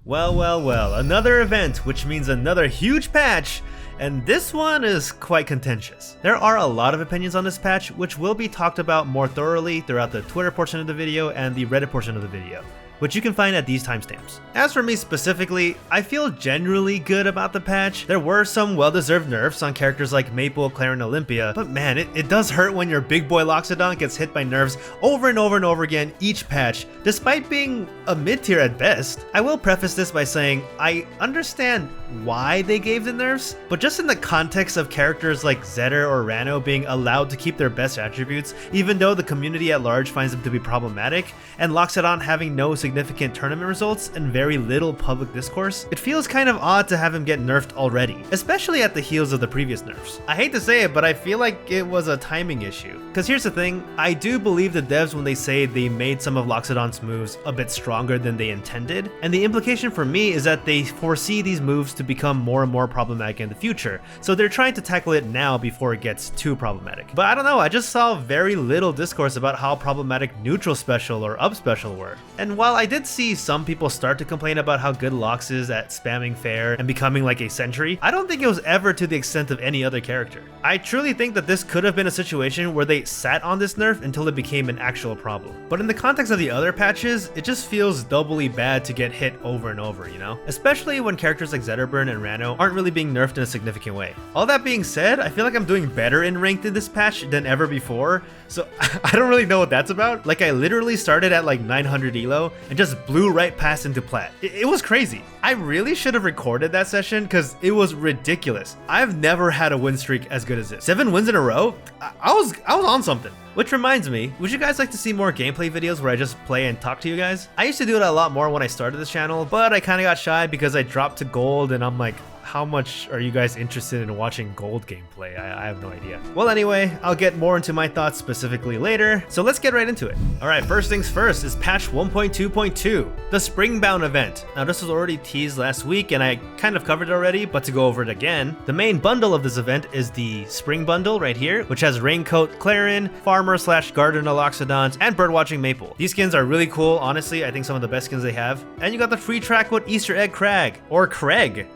Well, another event, which means another huge patch, and this one is quite contentious. There are a lot of opinions on this patch, which will be talked about more thoroughly throughout the Twitter portion of the video and the Reddit portion of the video, which you can find at these timestamps. As for me specifically, I feel generally good about the patch. There were some well-deserved nerfs on characters like Maypul, Clairen, Olympia, but man, it does hurt when your big boy Loxodont gets hit by nerfs over and over and over again each patch, despite being a mid-tier at best. I will preface this by saying I understand why they gave the nerfs, but just in the context of characters like Zetter or Ranno being allowed to keep their best attributes, even though the community at large finds them to be problematic, and Loxodont having no significant tournament results and very little public discourse, it feels kind of odd to have him get nerfed already, especially at the heels of the previous nerfs. I hate to say it, but I feel like it was a timing issue. Cause here's the thing, I do believe the devs when they say they made some of Loxodont's moves a bit stronger than they intended, and the implication for me is that they foresee these moves to become more and more problematic in the future, so they're trying to tackle it now before it gets too problematic. But I don't know, I just saw very little discourse about how problematic neutral special or up special were. And while I did see some people start to complain about how good Lox is at spamming fair and becoming like a sentry, I don't think it was ever to the extent of any other character. I truly think that this could have been a situation where they sat on this nerf until it became an actual problem. But in the context of the other patches, it just feels doubly bad to get hit over and over, you know? Especially when characters like Zetterburn and Ranno aren't really being nerfed in a significant way. All that being said, I feel like I'm doing better in ranked in this patch than ever before, so I don't really know what that's about. Like, I literally started at like 900 elo and just blew right past into plat. It was crazy. I really should have recorded that session because it was ridiculous. I've never had a win streak as good as this. 7 wins in a row? I was on something. Which reminds me, would you guys like to see more gameplay videos where I just play and talk to you guys? I used to do it a lot more when I started this channel, but I kind of got shy because I dropped to gold and I'm like, how much are you guys interested in watching gold gameplay? I have no idea. Well, anyway, I'll get more into my thoughts specifically later, so let's get right into it. All right, first things first is patch 1.2.2, the Springbound event. Now, this was already teased last week and I kind of covered it already, but to go over it again, the main bundle of this event is the Spring Bundle right here, which has Raincoat Clairen, Farmer/Gardener Loxodont, and Birdwatching Maypul. These skins are really cool, honestly. I think some of the best skins they have. And you got the free track with Easter Egg Kragg, or Kragg.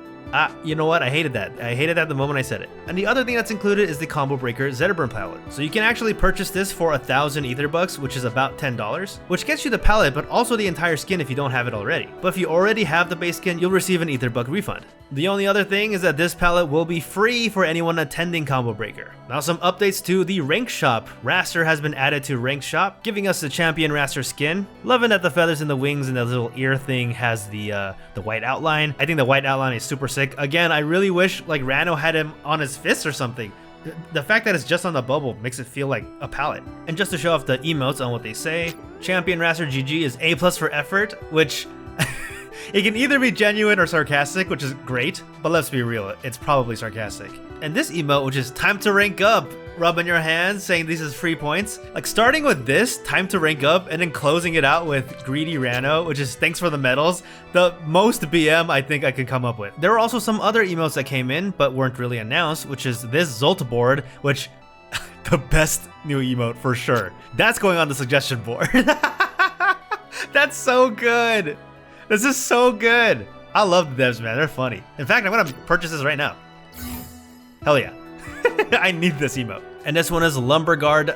You know what? I hated that. I hated that the moment I said it. And the other thing that's included is the Combo Breaker Zetterburn palette. So you can actually purchase this for 1,000 Ether bucks, which is about $10, which gets you the palette, but also the entire skin if you don't have it already. But if you already have the base skin, you'll receive an Ether buck refund. The only other thing is that this palette will be free for anyone attending Combo Breaker. Now, some updates to the Rank Shop. Raster has been added to Rank Shop, giving us the Champion Raster skin. Loving that the feathers in the wings and the little ear thing has the white outline. I think the white outline is super sick. Again, I really wish like Ranno had him on his fist or something. The fact that it's just on the bubble makes it feel like a palette. And just to show off the emotes on what they say, Champion Raster GG is A+ for effort, which it can either be genuine or sarcastic, which is great, but let's be real, it's probably sarcastic. And this emote, which is time to rank up, rubbing your hands, saying this is free points. Like starting with this, time to rank up, and then closing it out with Greedy Ranno, which is thanks for the medals, the most BM I think I could come up with. There were also some other emotes that came in, but weren't really announced, which is this Zolt board, which, the best new emote for sure. That's going on the suggestion board. That's so good. This is so good. I love the devs, man. They're funny. In fact, I'm gonna purchase this right now. Hell yeah. I need this emote. And this one is Lumberguard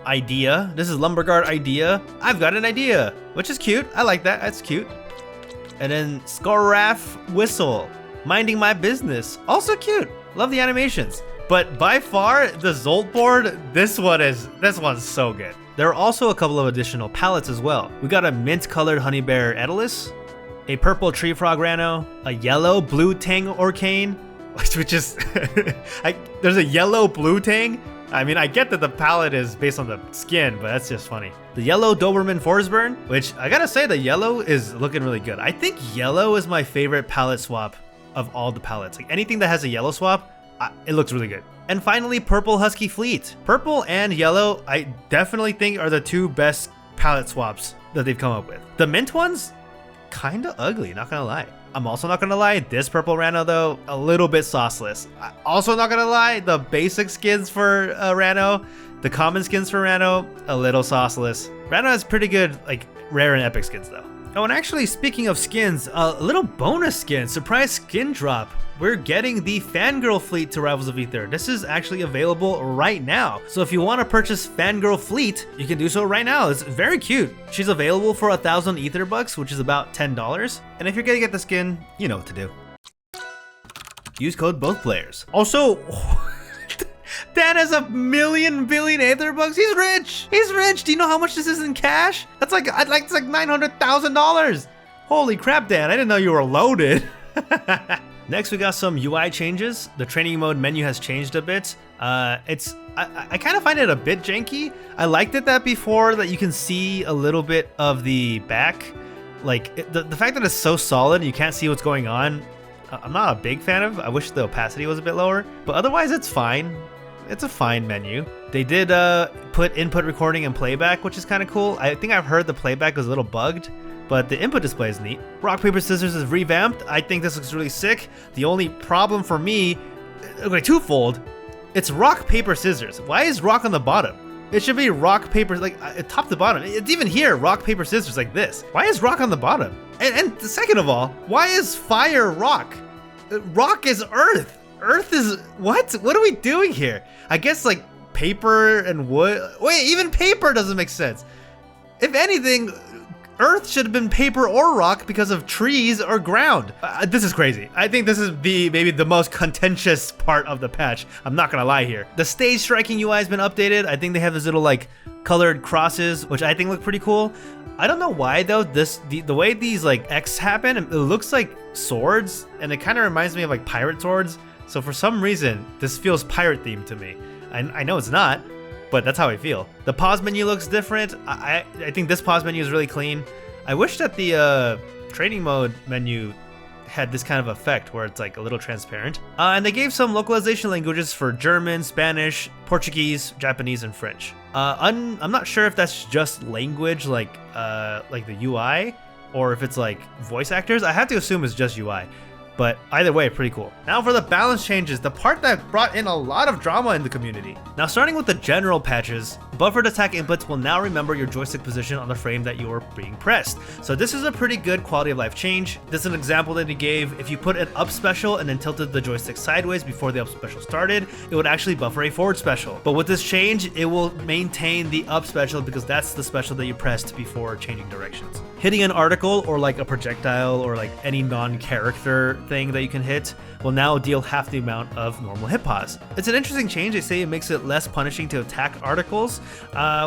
Idea. This is Lumberguard Idea. I've got an idea, which is cute. I like that. That's cute. And then Scaraf Whistle. Minding my business. Also cute. Love the animations. But by far, the Zolt board, this one's so good. There are also a couple of additional palettes as well. We got a mint colored Honey Bear Etalus, a purple Tree Frog Ranno, a yellow Blue Tang Orcane, which is, there's a yellow Blue Tang. I mean, I get that the palette is based on the skin, but that's just funny. The yellow Doberman Forsburn, which I gotta say the yellow is looking really good. I think yellow is my favorite palette swap of all the palettes. Like anything that has a yellow swap, it looks really good. And finally, Purple Husky Fleet. Purple and yellow, I definitely think are the two best palette swaps that they've come up with. The mint ones, kinda ugly, not gonna lie. I'm also not gonna lie, this purple Ranno though, a little bit sauceless. Also not gonna lie, the basic skins for Ranno, the common skins for Ranno, a little sauceless. Ranno has pretty good like rare and epic skins though. Oh, and actually, speaking of skins, a little bonus skin, surprise skin drop. We're getting the Fangirl Fleet to Rivals of Aether. This is actually available right now. So if you want to purchase Fangirl Fleet, you can do so right now. It's very cute. She's available for 1,000 Aether bucks, which is about $10. And if you're gonna get the skin, you know what to do. Use code both players. Also, Dan has a billion Aether bucks. He's rich. He's rich. Do you know how much this is in cash? It's like $900,000. Holy crap, Dan! I didn't know you were loaded. Next, we got some UI changes. The training mode menu has changed a bit. I kind of find it a bit janky. I liked it that before that you can see a little bit of the back. Like the fact that it's so solid, you can't see what's going on. I'm not a big fan of. I wish the opacity was a bit lower, but otherwise it's fine. It's a fine menu. They did put input recording and playback, which is kind of cool. I think I've heard the playback was a little bugged, but the input display is neat. Rock, paper, scissors is revamped. I think this looks really sick. The only problem for me, okay, twofold. It's rock, paper, scissors. Why is rock on the bottom? It should be rock, paper, like top to bottom. It's even here, rock, paper, scissors, like this. Why is rock on the bottom? And second of all, why is fire rock? Rock is earth. Earth is what? What are we doing here? I guess like paper and wood. Wait, even paper doesn't make sense. If anything, Earth should have been paper or rock because of trees or ground. This is crazy. I think this is maybe the most contentious part of the patch. I'm not gonna lie here. The stage striking UI has been updated. I think they have this little like colored crosses, which I think look pretty cool. I don't know why though. The way these like X happen, it looks like swords, and it kind of reminds me of like pirate swords. So for some reason, this feels pirate themed to me. I know it's not, but that's how I feel. The pause menu looks different. I think this pause menu is really clean. I wish that the training mode menu had this kind of effect where it's like a little transparent. And they gave some localization languages for German, Spanish, Portuguese, Japanese, and French. I'm not sure if that's just language like the UI, or if it's like voice actors. I have to assume it's just UI. But either way, pretty cool. Now for the balance changes, the part that brought in a lot of drama in the community. Now starting with the general patches, buffered attack inputs will now remember your joystick position on the frame that you are being pressed. So this is a pretty good quality of life change. This is an example that he gave. If you put an up special and then tilted the joystick sideways before the up special started, it would actually buffer a forward special. But with this change, it will maintain the up special because that's the special that you pressed before changing directions. Hitting an article or like a projectile or like any non-character thing that you can hit will now deal half the amount of normal hit pause. It's an interesting change. They say it makes it less punishing to attack articles,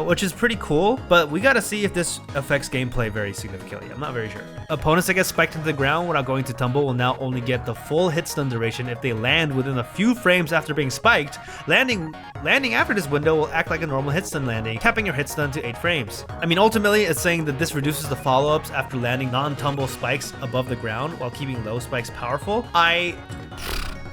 which is pretty cool, but we gotta see if this affects gameplay very significantly. I'm not very sure. Opponents that get spiked into the ground without going to tumble will now only get the full hit stun duration if they land within a few frames after being spiked. Landing after this window will act like a normal hit stun landing, capping your hit stun to 8 frames. I mean, ultimately, it's saying that this reduces the follow-ups after landing non-tumble spikes above the ground while keeping low spikes powerful. I'm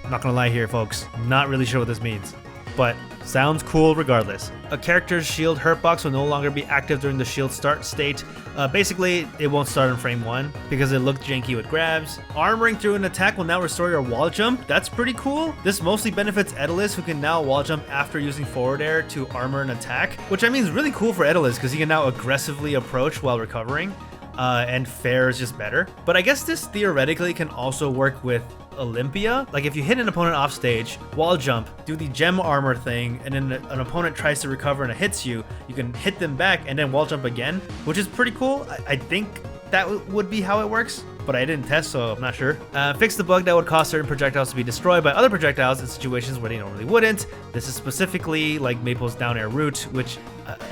not gonna lie here, folks. I'm not really sure what this means, but sounds cool regardless. A character's shield hurt box will no longer be active during the shield start state. Basically, it won't start in frame 1 because it looked janky with grabs. Armoring through an attack will now restore your wall jump. That's pretty cool. This mostly benefits Etalus, who can now wall jump after using forward air to armor an attack, which I mean is really cool for Etalus because he can now aggressively approach while recovering. And fair is just better. But I guess this theoretically can also work with Olympia. Like if you hit an opponent off stage, wall jump, do the gem armor thing, and then an opponent tries to recover and it hits you, you can hit them back and then wall jump again, which is pretty cool. I think that would be how it works, but I didn't test, so I'm not sure. Fix the bug that would cause certain projectiles to be destroyed by other projectiles in situations where they normally wouldn't. This is specifically like Maypul's down air root, which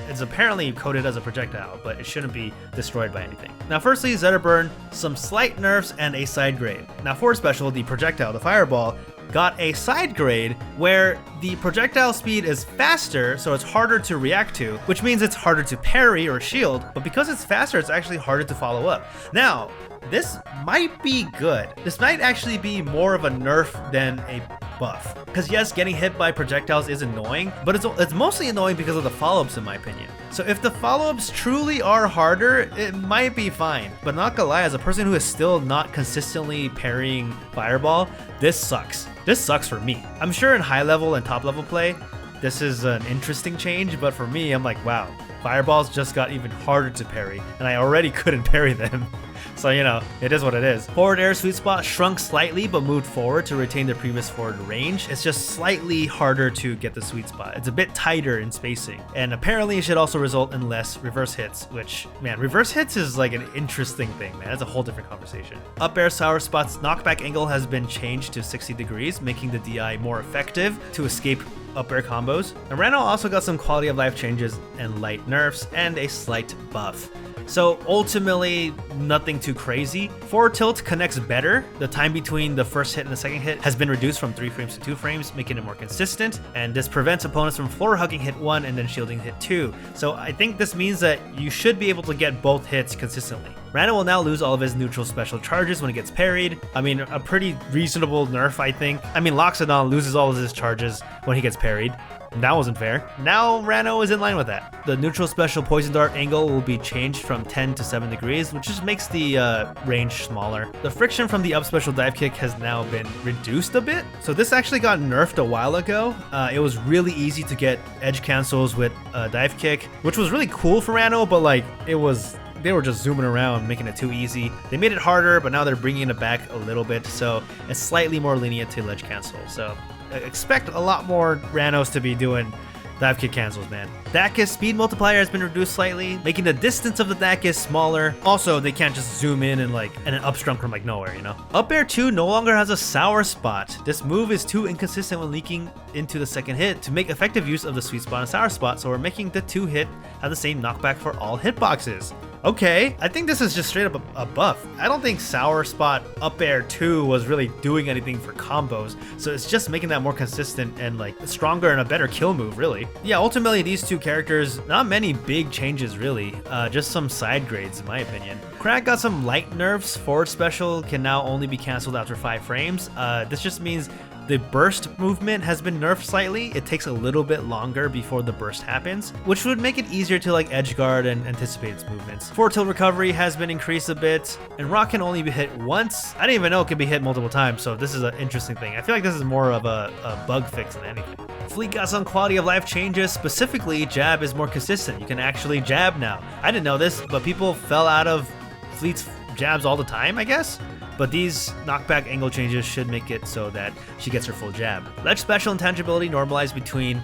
is apparently coded as a projectile, but it shouldn't be destroyed by anything. Now firstly, Zetter Burn, some slight nerfs, and a side grade. Now for special, the projectile, the fireball, got a side grade where the projectile speed is faster, so it's harder to react to, which means it's harder to parry or shield, but because it's faster, it's actually harder to follow up. Now, this might be good. This might actually be more of a nerf than a buff. Because yes, getting hit by projectiles is annoying, but it's mostly annoying because of the follow-ups in my opinion. So if the follow-ups truly are harder, it might be fine. But not gonna lie, as a person who is still not consistently parrying Fireball, this sucks. This sucks for me. I'm sure in high level and top level play, this is an interesting change, but for me, I'm like, wow, Fireballs just got even harder to parry, and I already couldn't parry them. So, you know, it is what it is. Forward air sweet spot shrunk slightly, but moved forward to retain the previous forward range. It's just slightly harder to get the sweet spot. It's a bit tighter in spacing. And apparently it should also result in less reverse hits, which, man, reverse hits is like an interesting thing, man. That's a whole different conversation. Up air sour spot's knockback angle has been changed to 60 degrees, making the DI more effective to escape up air combos. And Ranno also got some quality of life changes and light nerfs and a slight buff. So ultimately, nothing too crazy. Forward tilt connects better. The time between the first hit and the second hit has been reduced from 3 frames to 2 frames, making it more consistent. And this prevents opponents from floor hugging hit 1 and then shielding hit 2. So I think this means that you should be able to get both hits consistently. Ranno will now lose all of his neutral special charges when he gets parried. I mean, a pretty reasonable nerf, I think. I mean, Loxodont loses all of his charges when he gets parried. That wasn't fair. Now Ranno is in line with that. The neutral special poison dart angle will be changed from 10 to 7 degrees, which just makes the range smaller. The friction from the up special dive kick has now been reduced a bit. So this actually got nerfed a while ago. It was really easy to get edge cancels with a dive kick, which was really cool for Ranno, but like they were just zooming around, making it too easy. They made it harder, but now they're bringing it back a little bit, so it's slightly more lenient to ledge cancel. So expect a lot more Rannos to be doing dive kick cancels, man. Dacus speed multiplier has been reduced slightly, making the distance of the Dacus smaller. Also, they can't just zoom in and an up strunk from like nowhere, you know? Up air 2 no longer has a sour spot. This move is too inconsistent when leaking into the second hit to make effective use of the sweet spot and sour spot, so we're making the 2 hit have the same knockback for all hitboxes. Okay, I think this is just straight up a buff. I don't think Sour Spot Up Air 2 was really doing anything for combos, so it's just making that more consistent and like stronger and a better kill move, really. Yeah, ultimately these two characters, not many big changes really, just some side grades in my opinion. Kragg got some light nerfs. Forward special can now only be cancelled after 5 frames. This just means the burst movement has been nerfed slightly. It takes a little bit longer before the burst happens, which would make it easier to like edge guard and anticipate its movements. Forward tilt recovery has been increased a bit, and rock can only be hit once. I didn't even know it could be hit multiple times, so this is an interesting thing. I feel like this is more of a bug fix than anything. Fleet got some quality of life changes. Specifically, jab is more consistent. You can actually jab now. I didn't know this, but people fell out of Fleet's jabs all the time, I guess. But these knockback angle changes should make it so that she gets her full jab. Ledge special intangibility normalized between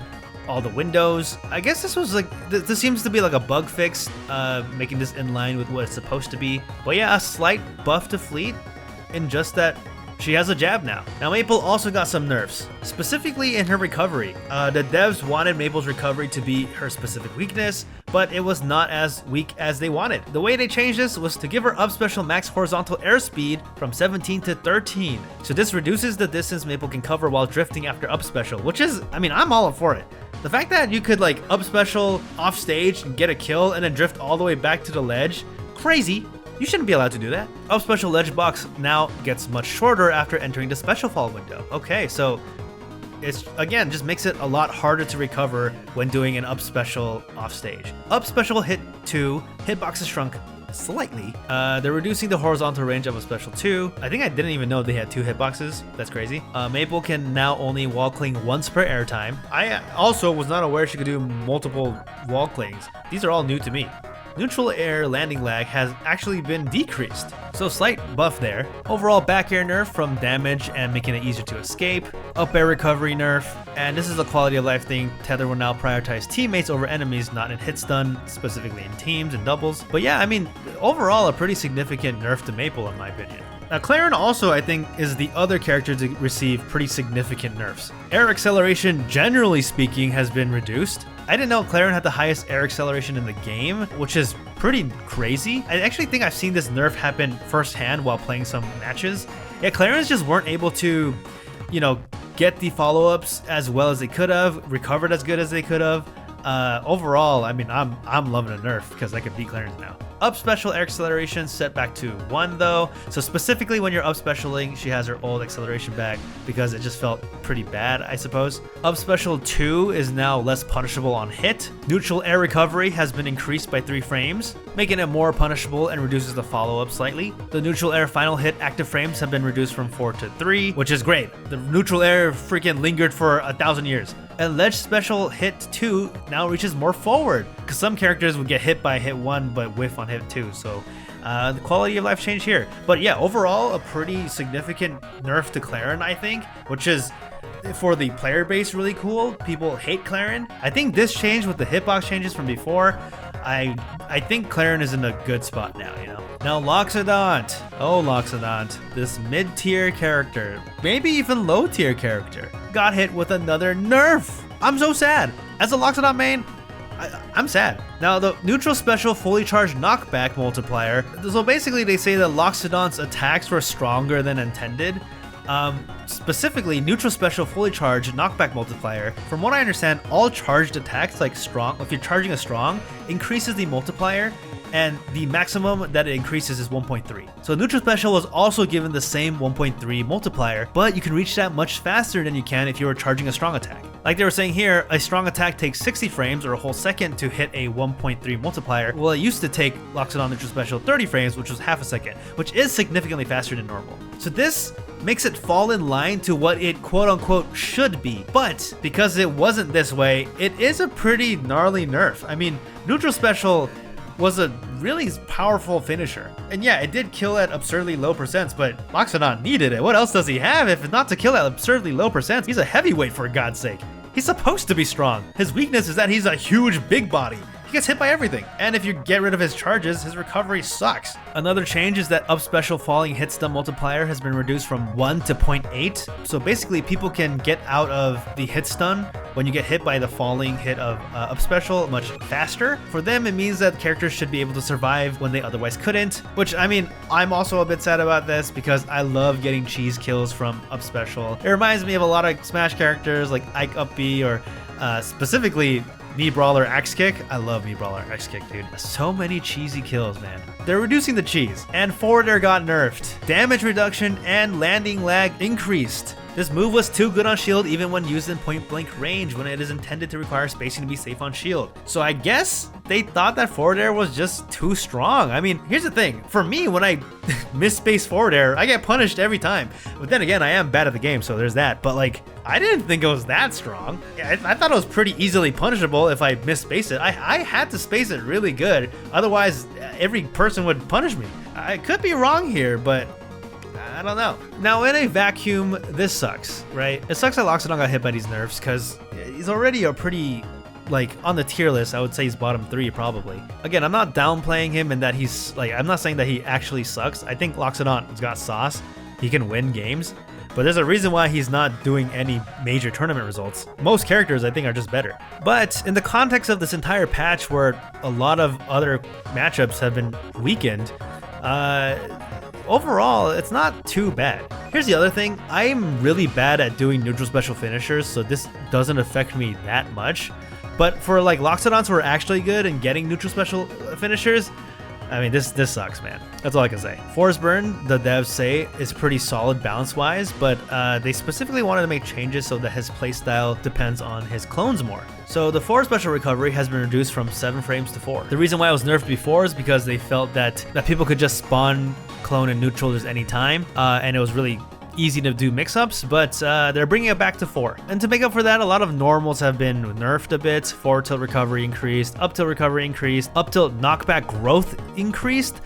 all the windows. I guess this was like, this seems to be like a bug fix, making this in line with what it's supposed to be. But yeah, a slight buff to Fleet in just that she has a jab now. Now Maypul also got some nerfs, specifically in her recovery. The devs wanted Maypul's recovery to be her specific weakness, but it was not as weak as they wanted. The way they changed this was to give her up special max horizontal airspeed from 17 to 13. So this reduces the distance Maypul can cover while drifting after up special, which is, I mean, I'm all up for it. The fact that you could like up special off stage and get a kill and then drift all the way back to the ledge, crazy. You shouldn't be allowed to do that. Up special ledge box now gets much shorter after entering the special fall window. Okay, so it's again just makes it a lot harder to recover when doing an up special off stage. Up special hit 2, hitbox is shrunk slightly. They're reducing the horizontal range of a special 2. I think I didn't even know they had 2 hitboxes. That's crazy. Maypul can now only wall cling once per airtime. I also was not aware she could do multiple wall clings. These are all new to me. Neutral air landing lag has actually been decreased, so slight buff there. Overall back air nerf from damage and making it easier to escape. Up air recovery nerf, and this is a quality of life thing. Tether will now prioritize teammates over enemies, not in hit stun, specifically in teams and doubles. But yeah, I mean, overall a pretty significant nerf to Maypul in my opinion. Now Clairen also, I think, is the other character to receive pretty significant nerfs. Air acceleration, generally speaking, has been reduced. I didn't know Clairen had the highest air acceleration in the game, which is pretty crazy. I actually think I've seen this nerf happen firsthand while playing some matches. Yeah, Clairens just weren't able to, you know, get the follow-ups as well as they could have, recovered as good as they could have. Overall, I mean, I'm loving a nerf because I can beat Clarence now. Up special air acceleration set back to 1 though. So specifically when you're up specialing, she has her old acceleration back because it just felt pretty bad, I suppose. Up special 2 is now less punishable on hit. Neutral air recovery has been increased by 3 frames, making it more punishable and reduces the follow-up slightly. The neutral air final hit active frames have been reduced from 4 to 3, which is great. The neutral air freaking lingered for 1,000 years. And ledge special hit 2 now reaches more forward, because some characters would get hit by hit 1 but whiff on hit 2, so the quality of life changed here. But yeah, overall, a pretty significant nerf to Clairen, I think, which is, for the player base, really cool. People hate Clairen. I think this change with the hitbox changes from before, I think Clairen is in a good spot now, you know? Now Loxodont. Oh, Loxodont. This mid-tier character, maybe even low-tier character, got hit with another nerf. I'm so sad. As a Loxodont main, I'm sad. Now, the neutral special fully charged knockback multiplier. So basically, they say that Loxodont's attacks were stronger than intended. Specifically, neutral special fully charged knockback multiplier. From what I understand, all charged attacks, like strong, if you're charging a strong, increases the multiplier, and the maximum that it increases is 1.3. So neutral special was also given the same 1.3 multiplier, but you can reach that much faster than you can if you were charging a strong attack. Like they were saying here, a strong attack takes 60 frames or a whole second to hit a 1.3 multiplier. Well, it used to take Loxodont neutral special 30 frames, which was half a second, which is significantly faster than normal. So this makes it fall in line to what it quote-unquote should be. But because it wasn't this way, it is a pretty gnarly nerf. I mean, neutral special was a really powerful finisher. And yeah, it did kill at absurdly low percents, but Loxodont needed it. What else does he have if not to kill at absurdly low percents? He's a heavyweight, for God's sake. He's supposed to be strong. His weakness is that he's a huge big body. He gets hit by everything. And if you get rid of his charges, his recovery sucks. Another change is that up special falling hit stun multiplier has been reduced from 1 to 0.8. So basically, people can get out of the hit stun when you get hit by the falling hit of up special much faster. For them, it means that characters should be able to survive when they otherwise couldn't, which, I mean, I'm also a bit sad about this because I love getting cheese kills from up special. It reminds me of a lot of Smash characters like Ike Up B, or specifically Mii Brawler Axe Kick. I love Mii Brawler Axe Kick, dude. So many cheesy kills, man. They're reducing the cheese. And forward air got nerfed. Damage reduction and landing lag increased. This move was too good on shield even when used in point blank range when it is intended to require spacing to be safe on shield. So I guess they thought that forward air was just too strong. I mean, here's the thing. For me, when I miss space forward air, I get punished every time. But then again, I am bad at the game, so there's that. But like, I didn't think it was that strong. I thought it was pretty easily punishable if I misspace it. I had to space it really good. Otherwise, every person would punish me. I could be wrong here, but I don't know. Now, in a vacuum, this sucks, right? It sucks that Loxodont got hit by these nerfs because he's already a pretty, like, on the tier list, I would say he's bottom 3 probably. Again, I'm not downplaying him and that he's, like, I'm not saying that he actually sucks. I think Loxodont's got sauce. He can win games. But there's a reason why he's not doing any major tournament results. Most characters, I think, are just better. But in the context of this entire patch where a lot of other matchups have been weakened, overall, it's not too bad. Here's the other thing. I'm really bad at doing neutral special finishers, so this doesn't affect me that much. But for like Loxodonts who are actually good and getting neutral special finishers, I mean, this sucks, man. That's all I can say. Forsburn, the devs say, is pretty solid balance-wise, but they specifically wanted to make changes so that his playstyle depends on his clones more. So the 4 special recovery has been reduced from 7 frames to 4. The reason why it was nerfed before is because they felt that people could just spawn clone and neutral just any time, and it was really easy to do mix-ups, but they're bringing it back to 4. And to make up for that, a lot of normals have been nerfed a bit. Forward tilt recovery increased, up tilt recovery increased, up tilt knockback growth increased.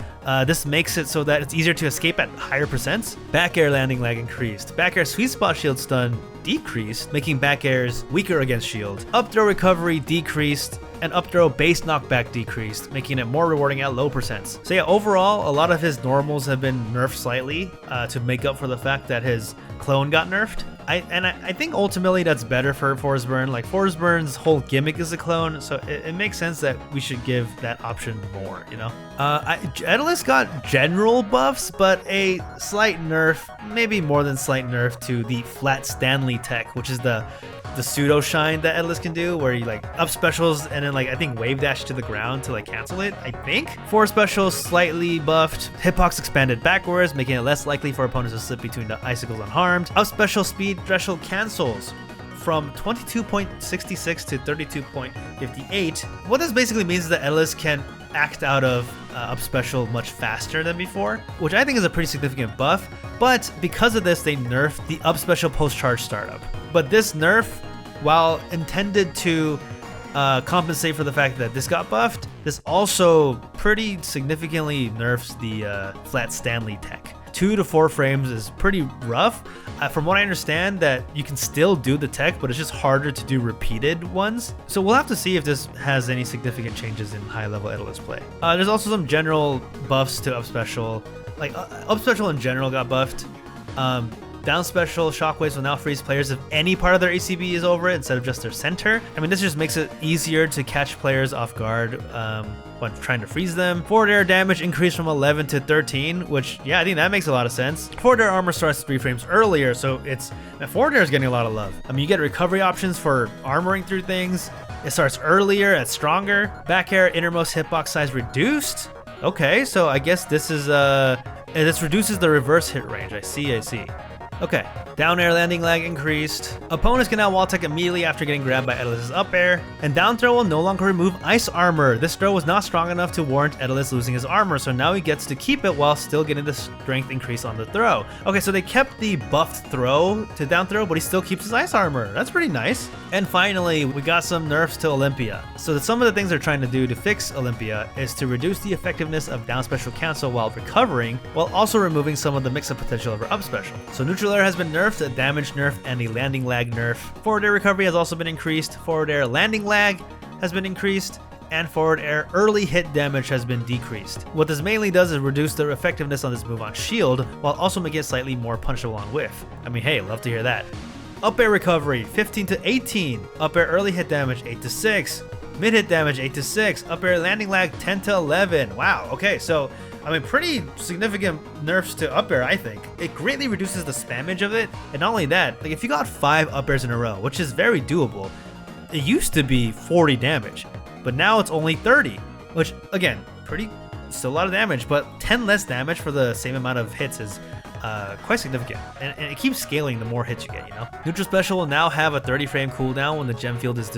This makes it so that it's easier to escape at higher percents. Back air landing lag increased. Back air sweet spot shield stun decreased, making back airs weaker against shield. Up throw recovery decreased, and up throw base knockback decreased, making it more rewarding at low percents. So yeah, overall, a lot of his normals have been nerfed slightly to make up for the fact that his clone got nerfed. I think ultimately that's better for Forsburn. Like, Forsburn's whole gimmick is a clone, so it makes sense that we should give that option more, you know? Etalus got general buffs, but a slight nerf, maybe more than slight nerf, to the flat Stanley tech, which is the pseudo shine that Etalus can do, where you like up specials and then like I think wave dash to the ground to like cancel it. I think 4 specials slightly buffed, hitbox expanded backwards, making it less likely for opponents to slip between the icicles unharmed. Up special speed threshold cancels from 22.66 to 32.58. What this basically means is that Etalus can act out of up special much faster than before, which I think is a pretty significant buff. But because of this, they nerfed the up special post charge startup. But this nerf, while intended to compensate for the fact that this got buffed, This also pretty significantly nerfs the flat Stanley tech. 2 to 4 frames is pretty rough. From what I understand, that you can still do the tech, but it's just harder to do repeated ones. So we'll have to see if this has any significant changes in high-level Etalus play. There's also some general buffs to up special. Like up special in general got buffed. Down special shockwaves will now freeze players if any part of their ACB is over it instead of just their center. I mean, this just makes it easier to catch players off guard when trying to freeze them. Forward air damage increased from 11 to 13, which, yeah, I think that makes a lot of sense. Forward air armor starts 3 frames earlier, so forward air is getting a lot of love. I mean, you get recovery options for armoring through things. It starts earlier, it's stronger. Back air innermost hitbox size reduced. Okay, so I guess this is this reduces the reverse hit range. I see. Okay, down air landing lag increased. Opponents can now wall tech immediately after getting grabbed by Etalus' up air. And down throw will no longer remove ice armor. This throw was not strong enough to warrant Etalus losing his armor, so now he gets to keep it while still getting the strength increase on the throw. Okay, so they kept the buffed throw to down throw, but he still keeps his ice armor. That's pretty nice. And finally, we got some nerfs to Olympia. So some of the things they're trying to do to fix Olympia is to reduce the effectiveness of down special cancel while recovering, while also removing some of the mix-up potential of her up special. So neutral air has been nerfed, a damage nerf, and a landing lag nerf. Forward air recovery has also been increased, forward air landing lag has been increased, and forward air early hit damage has been decreased. What this mainly does is reduce the effectiveness on this move on shield, while also making it slightly more punishable on whiff. I mean, hey, love to hear that. Up air recovery, 15 to 18. Up air early hit damage, 8 to 6. Mid hit damage, 8 to 6. Up air landing lag, 10 to 11. Wow, okay, so I mean, pretty significant nerfs to up air, I think. It greatly reduces the spammage of it, and not only that, like if you got 5 up airs in a row, which is very doable, it used to be 40 damage, but now it's only 30, which again, still a lot of damage, but 10 less damage for the same amount of hits is quite significant, and it keeps scaling the more hits you get, you know? Neutral special will now have a 30 frame cooldown when the gem field is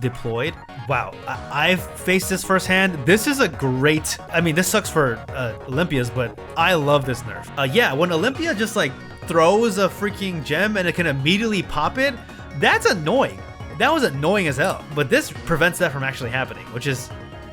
deployed. Wow, I've faced this firsthand. This is a great, I mean, this sucks for Olympias, but I love this nerf. Yeah, when Olympia just like throws a freaking gem and it can immediately pop it, that's annoying. That was annoying as hell, but this prevents that from actually happening, which is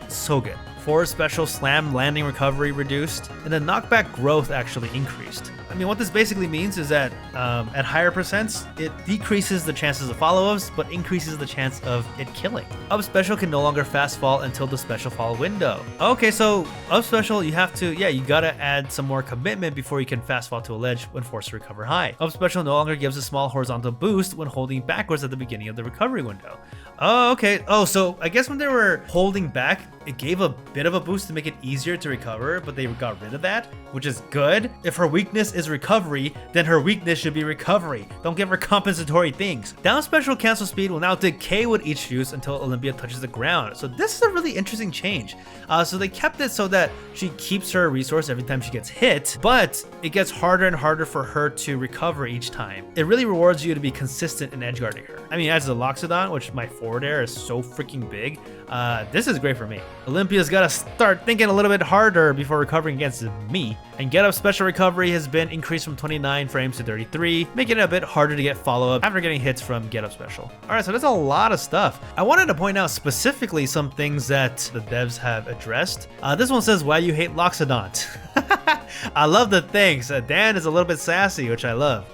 so good. Forward special slam landing recovery reduced, and the knockback growth actually increased. I mean, what this basically means is that at higher percents, it decreases the chances of follow-ups, but increases the chance of it killing. Up special can no longer fast fall until the special fall window. Okay, so up special, you have to, yeah, you gotta add some more commitment before you can fast fall to a ledge when forced to recover high. Up special no longer gives a small horizontal boost when holding backwards at the beginning of the recovery window. Oh, okay. Oh, so I guess when they were holding back, it gave a bit of a boost to make it easier to recover, but they got rid of that, which is good. If her weakness is recovery, then her weakness should be recovery. Don't give her compensatory things. Down special cancel speed will now decay with each use until Olympia touches the ground. So this is a really interesting change. So they kept it so that she keeps her resource every time she gets hit, but it gets harder and harder for her to recover each time. It really rewards you to be consistent in edgeguarding her. I mean, as a Loxodont, which my forward air is so freaking big, this is great for me. Olympia's gotta start thinking a little bit harder before recovering against me. And get up special recovery has been increased from 29 frames to 33, making it a bit harder to get follow-up after getting hits from get up special. Alright, so that's a lot of stuff. I wanted to point out specifically some things that the devs have addressed. This one says, why you hate Loxodont. I love the things. Dan is a little bit sassy, which I love.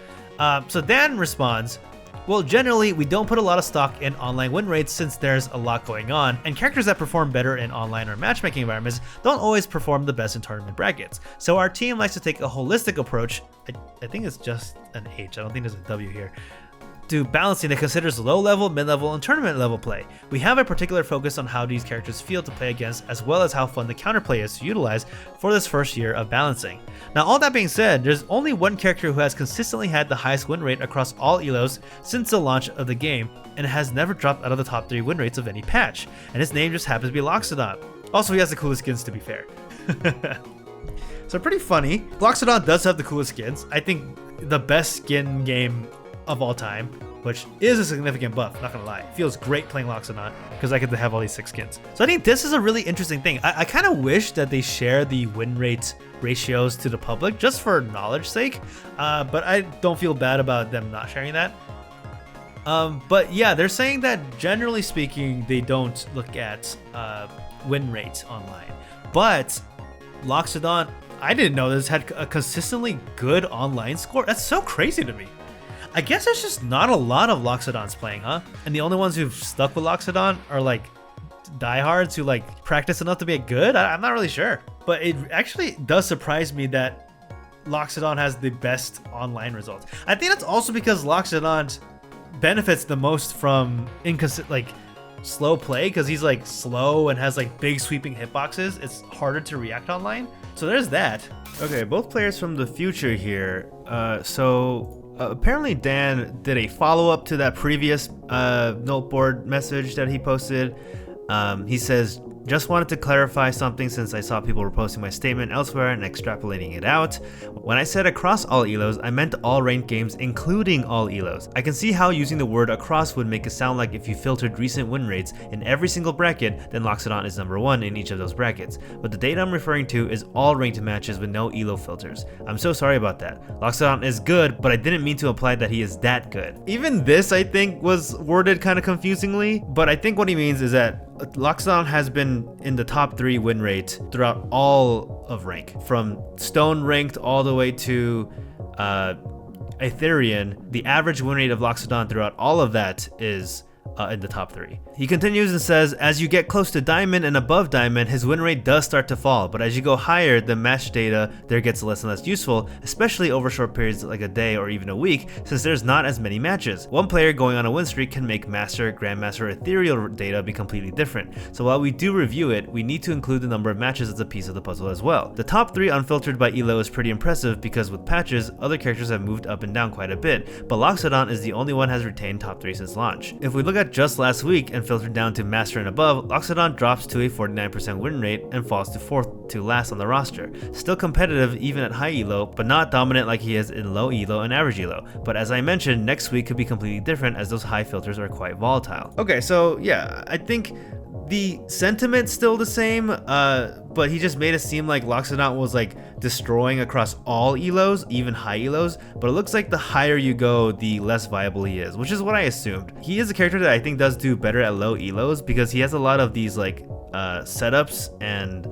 So Dan responds, well, generally, we don't put a lot of stock in online win rates since there's a lot going on, and characters that perform better in online or matchmaking environments don't always perform the best in tournament brackets. So our team likes to take a holistic approach, I think it's just an H, I don't think there's a W here, to balancing that considers low level, mid level, and tournament level play. We have a particular focus on how these characters feel to play against, as well as how fun the counterplay is to utilize for this first year of balancing. Now, all that being said, there's only one character who has consistently had the highest win rate across all ELOs since the launch of the game, and has never dropped out of the top 3 win rates of any patch, and his name just happens to be Loxodont. Also, he has the coolest skins, to be fair. So pretty funny. Loxodont does have the coolest skins. I think the best skin game of all time, which is a significant buff, not gonna lie. It feels great playing Loxodont because I get to have all these 6 skins. So I think this is a really interesting thing. I kind of wish that they share the win rate ratios to the public just for knowledge sake, but I don't feel bad about them not sharing that. But yeah, they're saying that generally speaking, they don't look at win rate online. But Loxodont, I didn't know this, had a consistently good online score. That's so crazy to me. I guess there's just not a lot of Loxodonts playing, huh? And the only ones who've stuck with Loxodont are like diehards who like practice enough to be good. I'm not really sure. But it actually does surprise me that Loxodont has the best online results. I think that's also because Loxodont benefits the most from slow play, because he's like slow and has like big sweeping hitboxes. It's harder to react online. So there's that. Okay, both players from the future here. Apparently Dan did a follow-up to that previous noteboard message that he posted. He says, just wanted to clarify something since I saw people reposting my statement elsewhere and extrapolating it out. When I said across all ELOs, I meant all ranked games including all ELOs. I can see how using the word across would make it sound like if you filtered recent win rates in every single bracket, then Loxodont is number 1 in each of those brackets. But the data I'm referring to is all ranked matches with no ELO filters. I'm so sorry about that. Loxodont is good, but I didn't mean to imply that he is that good. Even this, I think, was worded kind of confusingly, but I think what he means is that Loxodont has been in the top 3 win rate throughout all of rank, from Stone ranked all the way to Aetherian. The average win rate of Loxodont throughout all of that is in the top 3. He continues and says, as you get close to Diamond and above Diamond, his win rate does start to fall, but as you go higher, the match data there gets less and less useful, especially over short periods like a day or even a week, since there's not as many matches. One player going on a win streak can make Master, Grandmaster, Ethereal data be completely different, so while we do review it, we need to include the number of matches as a piece of the puzzle as well. The top 3 unfiltered by ELO is pretty impressive because with patches, other characters have moved up and down quite a bit, but Loxodont is the only one has retained top 3 since launch. If we look at just last week and filtered down to Master and above, Loxodont drops to a 49% win rate and falls to 4th to last on the roster. Still competitive even at high elo, but not dominant like he is in low elo and average elo. But as I mentioned, next week could be completely different as those high filters are quite volatile. Okay, so yeah, I think the sentiment's still the same, but he just made it seem like Loxodont was like destroying across all elos, even high elos, but it looks like the higher you go, the less viable he is, which is what I assumed. He is a character that I think does do better at low elos because he has a lot of these like setups and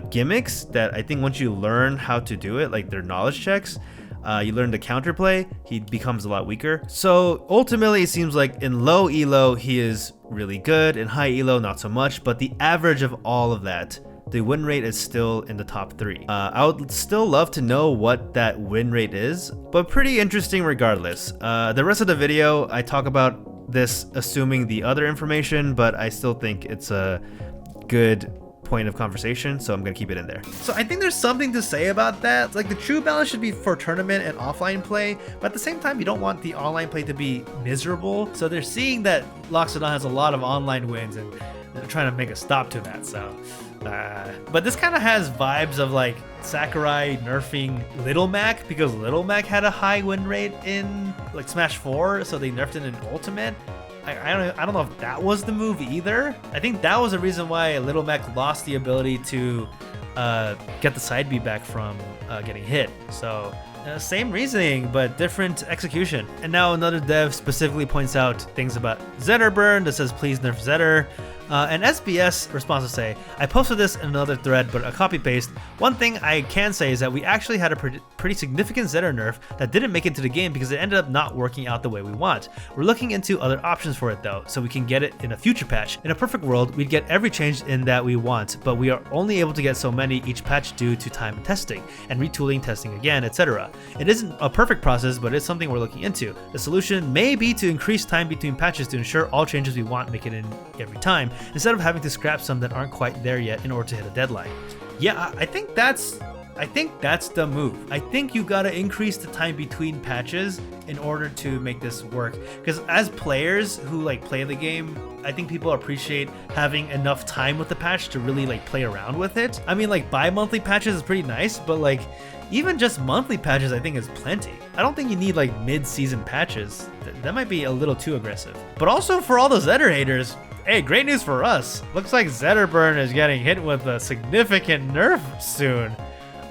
gimmicks that I think once you learn how to do it, like their knowledge checks, you learn the counterplay, he becomes a lot weaker. So ultimately it seems like in low elo he is really good, in high elo not so much, but the average of all of that, the win rate is still in the top 3. I would still love to know what that win rate is, but pretty interesting regardless. The rest of the video I talk about this assuming the other information, but I still think it's a good point of conversation, so I'm gonna keep it in there. So I think there's something to say about that. Like the true balance should be for tournament and offline play, but at the same time you don't want the online play to be miserable. So they're seeing that Loxodont has a lot of online wins and they're trying to make a stop to that. So but this kind of has vibes of like Sakurai nerfing Little Mac, because Little Mac had a high win rate in like Smash 4, so they nerfed it in Ultimate. I don't know if that was the move either. I think that was the reason why Little Mac lost the ability to get the side B back from getting hit. So same reasoning, but different execution. And now another dev specifically points out things about Zetter burn that says please nerf Zetter. And SBS responds to say, I posted this in another thread, but a copy paste. One thing I can say is that we actually had a pretty significant Zetter nerf that didn't make it to the game because it ended up not working out the way we want. We're looking into other options for it though, so we can get it in a future patch. In a perfect world, we'd get every change in that we want, but we are only able to get so many each patch due to time and testing, and retooling, testing again, etc. It isn't a perfect process, but it's something we're looking into. The solution may be to increase time between patches to ensure all changes we want make it in every time, instead of having to scrap some that aren't quite there yet in order to hit a deadline. Yeah, I think that's the move. I think you gotta increase the time between patches in order to make this work. Because as players who like play the game, I think people appreciate having enough time with the patch to really like play around with it. I mean, like bi-monthly patches is pretty nice, but like even just monthly patches I think is plenty. I don't think you need like mid-season patches. That might be a little too aggressive. But also for all those Zetter haters, hey, great news for us. Looks like Zetterburn is getting hit with a significant nerf soon.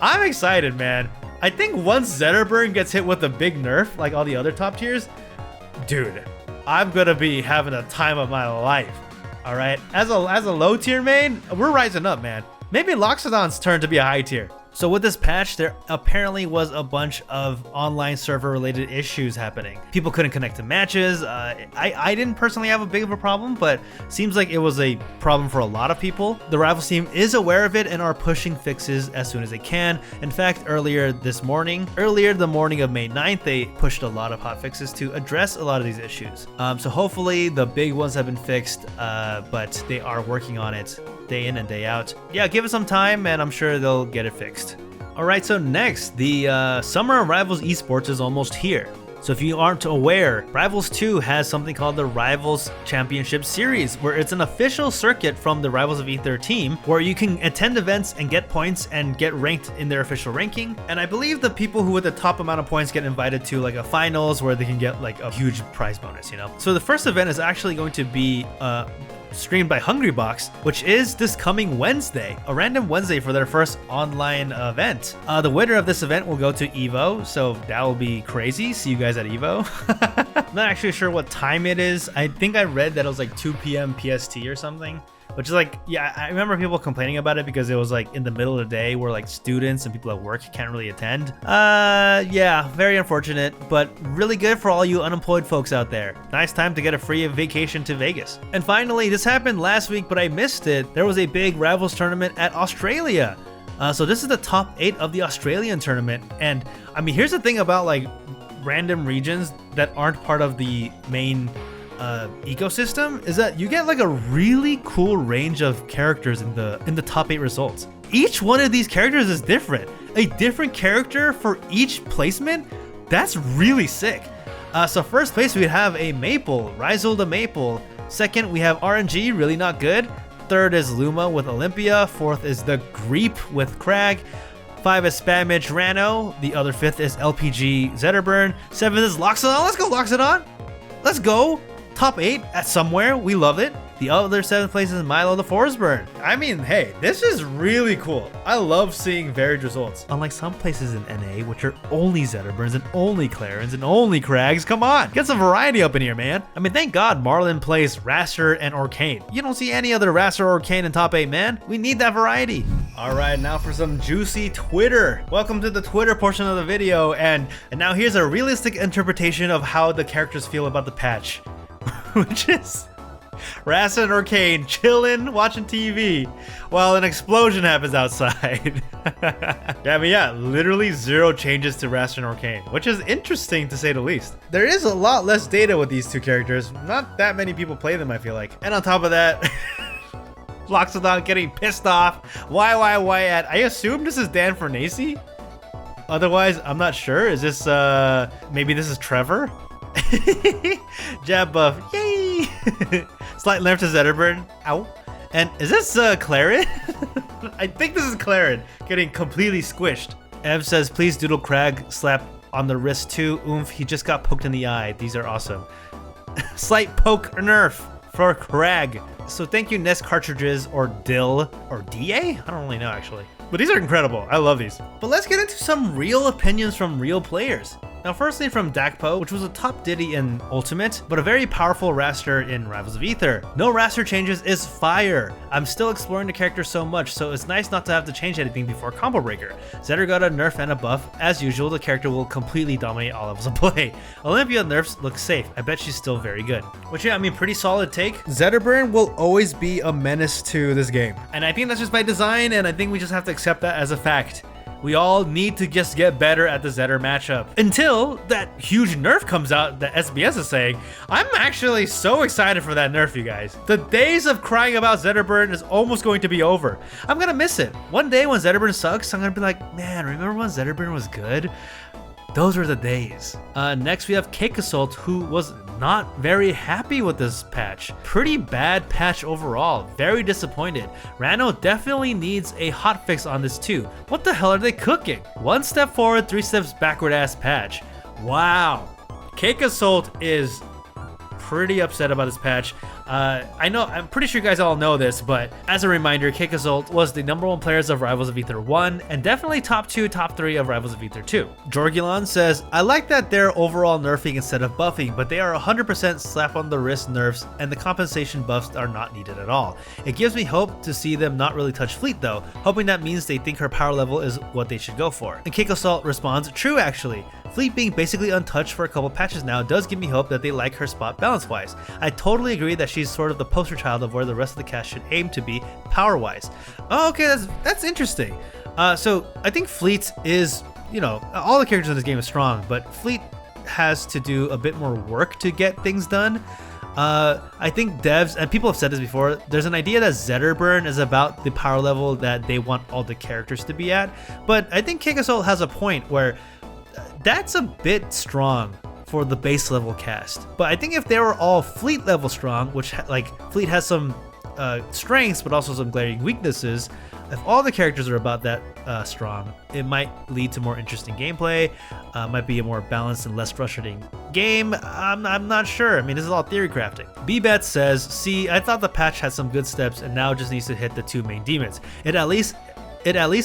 I'm excited, man. I think once Zetterburn gets hit with a big nerf, like all the other top tiers, dude, I'm gonna be having the time of my life. All right, as a low tier main, we're rising up, man. Maybe Loxodon's turn to be a high tier. So with this patch, there apparently was a bunch of online server related issues happening. People couldn't connect to matches. I didn't personally have a big of a problem, but seems like it was a problem for a lot of people. The Rivals team is aware of it and are pushing fixes as soon as they can. In fact, earlier the morning of May 9th, they pushed a lot of hot fixes to address a lot of these issues. So hopefully the big ones have been fixed, but they are working on it day in and day out. Yeah, give it some time and I'm sure they'll get it fixed. Alright, so next, the Summer of Rivals Esports is almost here. So if you aren't aware, Rivals 2 has something called the Rivals Championship Series, where it's an official circuit from the Rivals of Aether team, where you can attend events and get points and get ranked in their official ranking. And I believe the people who with the top amount of points get invited to like a finals where they can get like a huge prize bonus, you know? So the first event is actually going to be streamed by Hungrybox, which is this coming Wednesday, a random Wednesday for their first online event. The winner of this event will go to EVO, so that will be crazy. See you guys at EVO. I'm not actually sure what time it is. I think I read that it was like 2 p.m. PST or something. Which is like, yeah, I remember people complaining about it because it was like in the middle of the day where like students and people at work can't really attend. Yeah, very unfortunate, but really good for all you unemployed folks out there. Nice time to get a free vacation to Vegas. And finally, this happened last week, but I missed it. There was a big Rivals tournament at Australia. So this is the top 8 of the Australian tournament. And I mean, here's the thing about like random regions that aren't part of the main ecosystem is that you get like a really cool range of characters in the top 8 results. Each one of these characters is different. A different character for each placement. That's really sick. So first place we have a Maypul, Rizal the Maypul. Second we have RNG, really not good. Third is Luma with Olympia. Fourth is the Greep with Kragg. 5 is Spamage Ranno. The other 5th is LPG Zetterburn. 7th is Loxodont. Let's go Loxodont. Let's go. Top 8 at somewhere. We love it. The other 7th place is Milo the Forsburn. I mean, hey, this is really cool. I love seeing varied results. Unlike some places in NA, which are only Zetterburns and only Clairens and only Kraggs. Come on, get some variety up in here, man. I mean, thank God Marlin plays Raster and Orcane. You don't see any other Raster or Orcane in top 8, man. We need that variety. All right, now for some juicy Twitter. Welcome to the Twitter portion of the video. And now here's a realistic interpretation of how the characters feel about the patch. Which is Rasta and Orcane chilling, watching TV while an explosion happens outside. Yeah, I mean, yeah, literally 0 changes to Rasta and Orcane, which is interesting to say the least. There is a lot less data with these two characters. Not that many people play them, I feel like. And on top of that, Loxodont getting pissed off. Why at? I assume this is Dan Fernacey. Otherwise, I'm not sure. Is this, maybe this is Trevor? Jab buff, yay! Slight nerf to Zetterburn, ow. And is this Clairen? I think this is Clairen getting completely squished. Ev says, please doodle Kragg slap on the wrist too. Oomph, he just got poked in the eye. These are awesome. Slight poke nerf for Kragg. So thank you Nest Cartridges or Dill or DA? I don't really know actually. But these are incredible. I love these. But let's get into some real opinions from real players. Now firstly from Dakpo, which was a top Diddy in Ultimate, but a very powerful Raster in Rivals of Aether. No Raster changes is fire. I'm still exploring the character so much, so it's nice not to have to change anything before Combo Breaker. Zetter got a nerf and a buff. As usual, the character will completely dominate all levels of play. Olympia NERFS looks safe. I bet she's still very good. Which yeah, I mean, pretty solid take. Zetterburn will always be a menace to this game. And I think that's just by design, and I think we just have to accept that as a fact. We all need to just get better at the Zetter matchup. Until that huge nerf comes out that SBS is saying. I'm actually so excited for that nerf, you guys. The days of crying about Zetterburn is almost going to be over. I'm gonna miss it. One day when Zetterburn sucks, I'm gonna be like, man, remember when Zetterburn was good? Those were the days. Next we have Cake Assault, who was not very happy with this patch. Pretty bad patch overall. Very disappointed. Ranno definitely needs a hotfix on this too. What the hell are they cooking? 1 step forward, 3 steps backward ass patch. Wow. Cake Assault is pretty upset about this patch. I'm pretty sure you guys all know this, but as a reminder, Kikasult was the #1 players of Rivals of Aether 1 and definitely top 2, top 3 of Rivals of Aether 2. Jorgulon says, I like that they're overall nerfing instead of buffing, but they are 100% slap on the wrist nerfs and the compensation buffs are not needed at all. It gives me hope to see them not really touch Fleet though, hoping that means they think her power level is what they should go for. And Kikasult responds, true actually. Fleet being basically untouched for a couple patches now does give me hope that they like her spot balance-wise. I totally agree that she's sort of the poster child of where the rest of the cast should aim to be power-wise. Oh, okay, that's interesting. So I think Fleet is, you know, all the characters in this game are strong, but Fleet has to do a bit more work to get things done. I think devs, and people have said this before, there's an idea that Zetterburn is about the power level that they want all the characters to be at, but I think Kikasult has a point where that's a bit strong for the base level cast. But I think if they were all Fleet level strong, which like Fleet has some strengths but also some glaring weaknesses, if all the characters are about that strong, it might lead to more interesting gameplay, might be a more balanced and less frustrating game. I'm not sure. I mean, this is all theory crafting. BBet says, see, I thought the patch had some good steps and now just needs to hit the 2 main demons. It at least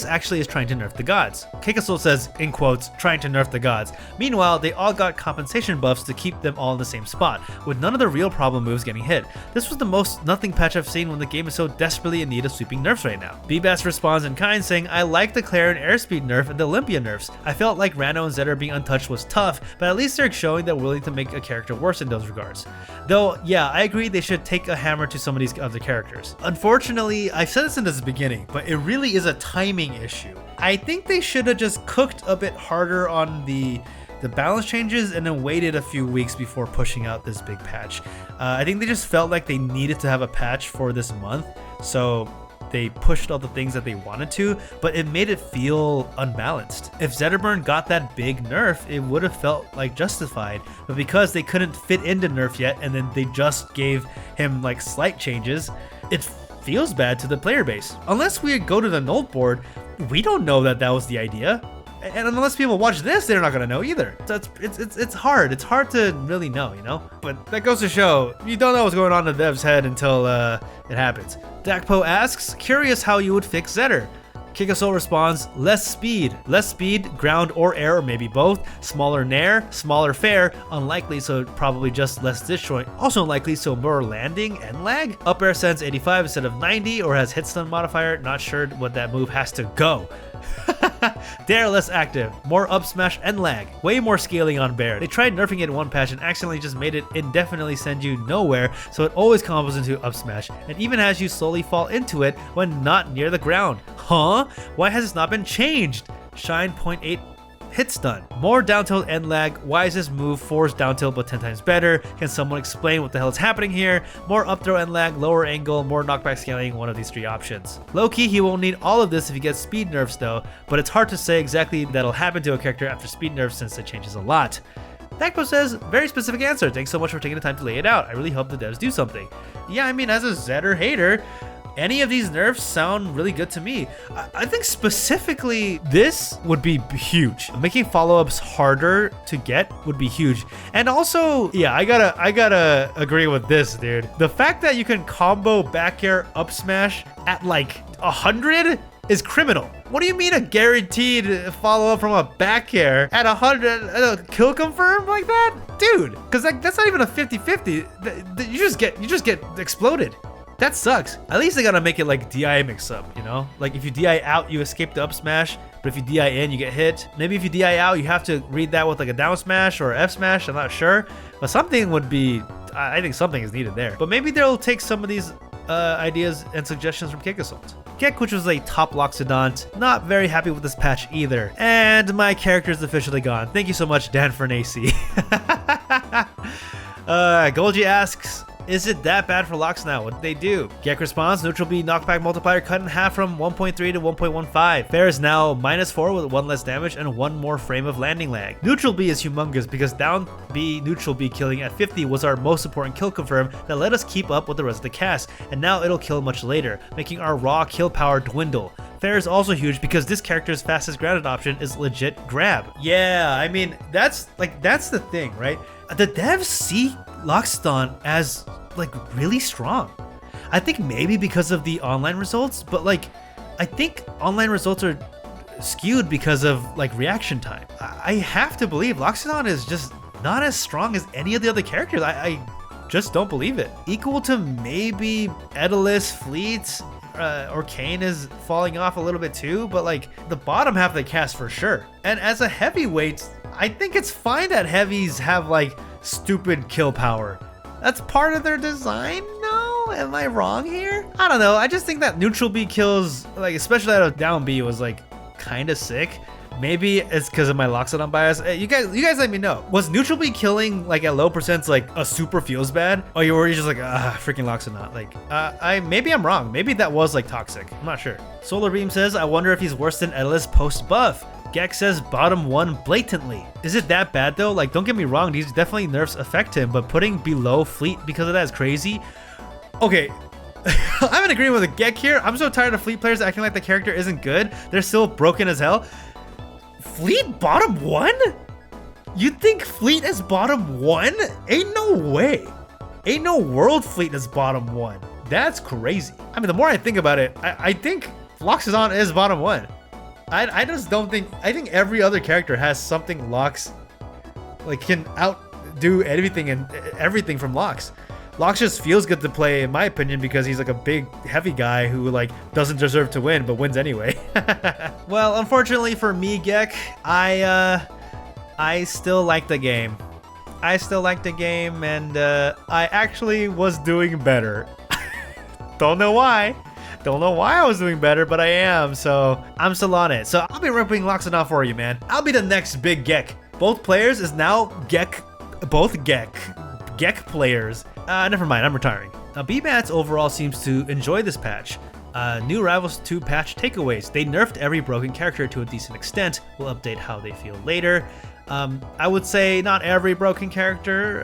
actually is trying to nerf the gods. Kikasult says, in quotes, trying to nerf the gods. Meanwhile, they all got compensation buffs to keep them all in the same spot, with none of the real problem moves getting hit. This was the most nothing patch I've seen when the game is so desperately in need of sweeping nerfs right now. BBass responds in kind, saying, I like the Clairen airspeed nerf and the Olympia nerfs. I felt like Ranno and Zetter being untouched was tough, but at least they're showing they're willing to make a character worse in those regards. Though, yeah, I agree they should take a hammer to some of these other characters. Unfortunately, I've said this in the beginning, but it really is a timing issue. I think they should have just cooked a bit harder on the balance changes and then waited a few weeks before pushing out this big patch. I think they just felt like they needed to have a patch for this month, so they pushed all the things that they wanted to, but it made it feel unbalanced. If Zetterburn got that big nerf, it would have felt like justified, but because they couldn't fit into nerf yet and then they just gave him like slight changes, it feels bad to the player base. Unless we go to the Nolt board, we don't know that that was the idea. And unless people watch this, they're not gonna know either. So it's hard. It's hard to really know, you know? But that goes to show, you don't know what's going on in the dev's head until it happens. Dakpo asks, curious how you would fix Zetter. Kikasult responds, less speed, ground or air, or maybe both, smaller nair, smaller fair, unlikely so probably just less disjoint, also unlikely so more landing and lag. Up air sends 85 instead of 90 or has hit stun modifier, not sure what that move has to go. Dare less active, more up smash and lag, way more scaling on bear. They tried nerfing it in one patch and accidentally just made it indefinitely send you nowhere, so it always combos into up smash and even has you slowly fall into it when not near the ground. Huh? Why has this not been changed? Shine 0.8 hit stun. More down tilt and lag. Why is this move 4's down tilt but 10 times better? Can someone explain what the hell is happening here? More up throw and lag, lower angle, more knockback scaling, one of these 3 options. Low key, he won't need all of this if he gets speed nerfs though, but it's hard to say exactly that'll happen to a character after speed nerfs since it changes a lot. Dakpo says, very specific answer. Thanks so much for taking the time to lay it out. I really hope the devs do something. Yeah, I mean, as a Zetter hater, any of these nerfs sound really good to me. I think specifically this would be huge. Making follow-ups harder to get would be huge. And also, yeah, I gotta agree with this, dude. The fact that you can combo back air up smash at like 100 is criminal. What do you mean a guaranteed follow-up from a back air at 100 kill confirm like that? Dude, because that's not even a 50-50. You just get exploded. That sucks. At least they gotta make it like DI mix up, you know? Like if you DI out, you escape the up smash, but if you DI in, you get hit. Maybe if you DI out, you have to read that with like a down smash or F smash, I'm not sure. But something would be, I think something is needed there. But maybe they'll take some of these ideas and suggestions from Kikasult. Gek, which was a top Loxodont, not very happy with this patch either. And my character is officially gone. Thank you so much, Dan Fernacy. Golgi asks, is it that bad for Lox now? What did they do? Gek responds, neutral B knockback multiplier cut in half from 1.3 to 1.15. Fair is now -4 with 1 less damage and 1 more frame of landing lag. Neutral B is humongous because down B, neutral B killing at 50 was our most important kill confirm that let us keep up with the rest of the cast, and now it'll kill much later, making our raw kill power dwindle. Claire is also huge because this character's fastest grounded option is legit grab. Yeah, I mean, that's the thing, right? The devs see Loxodont as like really strong. I think maybe because of the online results, but like I think online results are skewed because of like reaction time. I have to believe Loxodont is just not as strong as any of the other characters. I just don't believe it. Equal to maybe Etalus, Fleet, or Kane is falling off a little bit too, but like the bottom half of the cast for sure. And as a heavyweight, I think it's fine that heavies have like stupid kill power. That's part of their design? No? Am I wrong here? I don't know. I just think that neutral B kills, like especially out of down B, was like kind of sick. Maybe it's because of my Loxodont bias. You guys let me know. Was neutral B killing like at low percents like a super feels bad? Or you were just like, freaking Loxodont? Like, maybe I'm wrong. Maybe that was like toxic. I'm not sure. Solar Beam says, I wonder if he's worse than Etalus post buff. Gek says bottom 1 blatantly. Is it that bad though? Like, don't get me wrong. These definitely nerfs affect him, but putting below Fleet because of that is crazy. Okay. I'm in agreement with Gek here. I'm so tired of Fleet players acting like the character isn't good. They're still broken as hell. Fleet bottom 1? You think Fleet is bottom 1? Ain't no way. Ain't no world Fleet is bottom 1. That's crazy. I mean, the more I think about it, I think Loxodont is bottom 1. I just don't think, I think every other character has something Lox, like can outdo everything and everything from Lox. Lox just feels good to play, in my opinion, because he's like a big, heavy guy who like doesn't deserve to win, but wins anyway. Well, unfortunately for me, Gek, I still like the game. I still like the game, and I actually was doing better. Don't know why. Don't know why I was doing better, but I am, so I'm still on it. So I'll be ripping Loxodont for you, man. I'll be the next big Gek. Both players is now Gek, both Gek players. Never mind, I'm retiring. Now, B-Bats overall seems to enjoy this patch. New Rivals 2 patch takeaways. They nerfed every broken character to a decent extent. We'll update how they feel later. I would say not every broken character.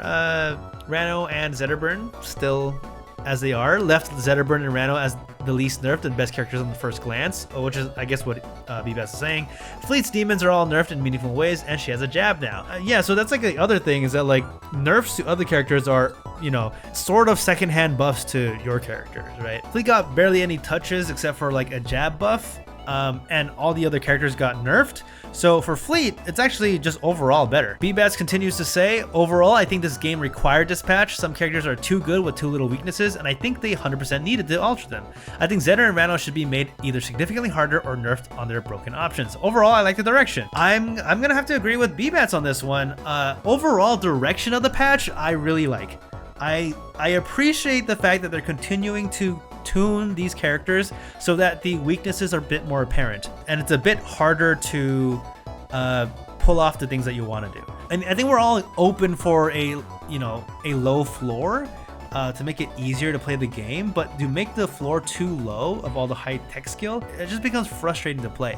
Ranno and Zetterburn still as they are. Left Zetterburn and Ranno as the least nerfed and best characters on the first glance, which is, I guess, what B-Bats is saying. Fleet's demons are all nerfed in meaningful ways, and she has a jab now. Yeah, so that's like the other thing, is that like nerfs to other characters are, you know, sort of secondhand buffs to your characters, right? Fleet got barely any touches except for like a jab buff, and all the other characters got nerfed. So for Fleet, it's actually just overall better. B-Bats continues to say, overall, I think this game required this patch. Some characters are too good with too little weaknesses, and I think they 100% needed to alter them. I think Zetter and Ranno should be made either significantly harder or nerfed on their broken options. Overall, I like the direction. I'm gonna have to agree with B-Bats on this one. Overall direction of the patch, I really like. I appreciate the fact that they're continuing to tune these characters so that the weaknesses are a bit more apparent, and it's a bit harder to pull off the things that you want to do. And I think we're all open for a low floor to make it easier to play the game, but to make the floor too low of all the high tech skill, it just becomes frustrating to play.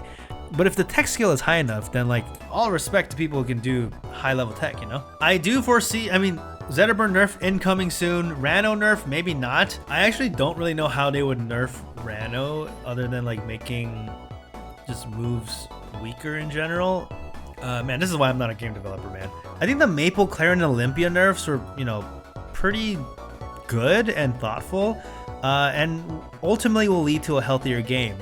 But if the tech skill is high enough, then like all respect to people who can do high level tech, you know? I do foresee, I mean, Zetterburn nerf incoming soon. Ranno nerf, maybe not. I actually don't really know how they would nerf Ranno other than like making just moves weaker in general. Man, this is why I'm not a game developer, man. I think the Maypul Clairen Olympia nerfs were, you know, pretty good and thoughtful, and ultimately will lead to a healthier game.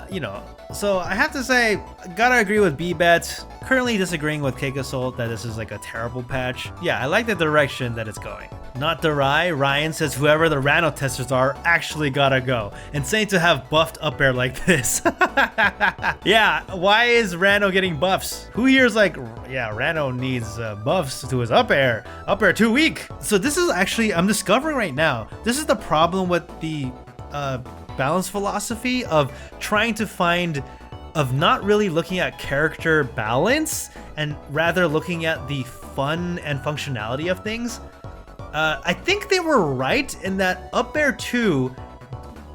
You know, so I have to say, gotta agree with B-Bats. Currently disagreeing with Kekasol that this is like a terrible patch. Yeah, I like the direction that it's going. Not Darai, Ryan says whoever the Ranno testers are actually gotta go. Insane to have buffed up air like this. Yeah, why is Ranno getting buffs? Who here is like, yeah, Ranno needs buffs to his up air. Up air too weak. So this is actually, I'm discovering right now, this is the problem with the balance philosophy of trying to find, of not really looking at character balance and rather looking at the fun and functionality of things. I think they were right in that up air 2,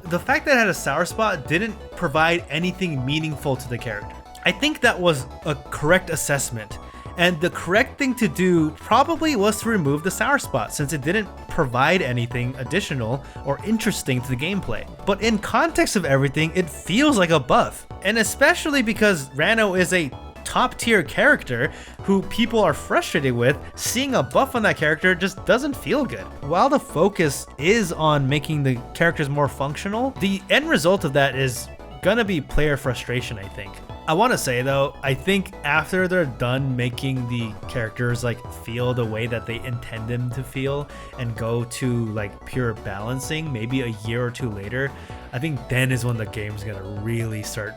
the fact that it had a sour spot didn't provide anything meaningful to the character. I think that was a correct assessment. And the correct thing to do probably was to remove the sour spot, since it didn't provide anything additional or interesting to the gameplay. But in context of everything, it feels like a buff. And especially because Ranno is a top tier character who people are frustrated with, seeing a buff on that character just doesn't feel good. While the focus is on making the characters more functional, the end result of that is gonna be player frustration, I think. I want to say though, I think after they're done making the characters like feel the way that they intend them to feel and go to like pure balancing, maybe a year or two later, I think then is when the game's gonna really start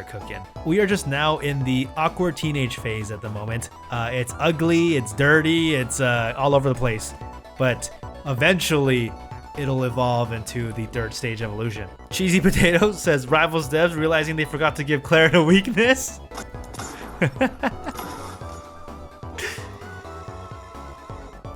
cooking. We are just now in the awkward teenage phase at the moment. It's ugly, it's dirty, it's all over the place, but eventually it'll evolve into the third stage evolution. Cheesy Potato says Rivals devs realizing they forgot to give Clairen a weakness.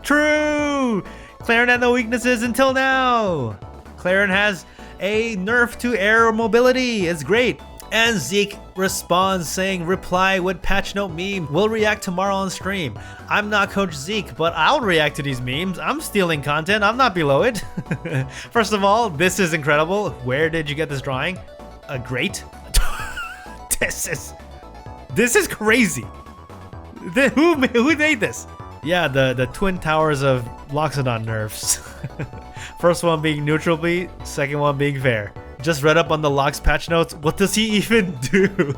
True! Clairen had no weaknesses until now. Clairen has a nerf to air mobility. It's great. And Zeke responds saying, reply with patch note meme. We'll react tomorrow on stream. I'm not Coach Zeke, but I'll react to these memes. I'm stealing content. I'm not below it. First of all, this is incredible. Where did you get this drawing? Great. This is crazy. Who made this? Yeah, the twin towers of Loxodont NERFs. First one being neutral beat, second one being fair. Just read up on the Lox patch notes. What does he even do?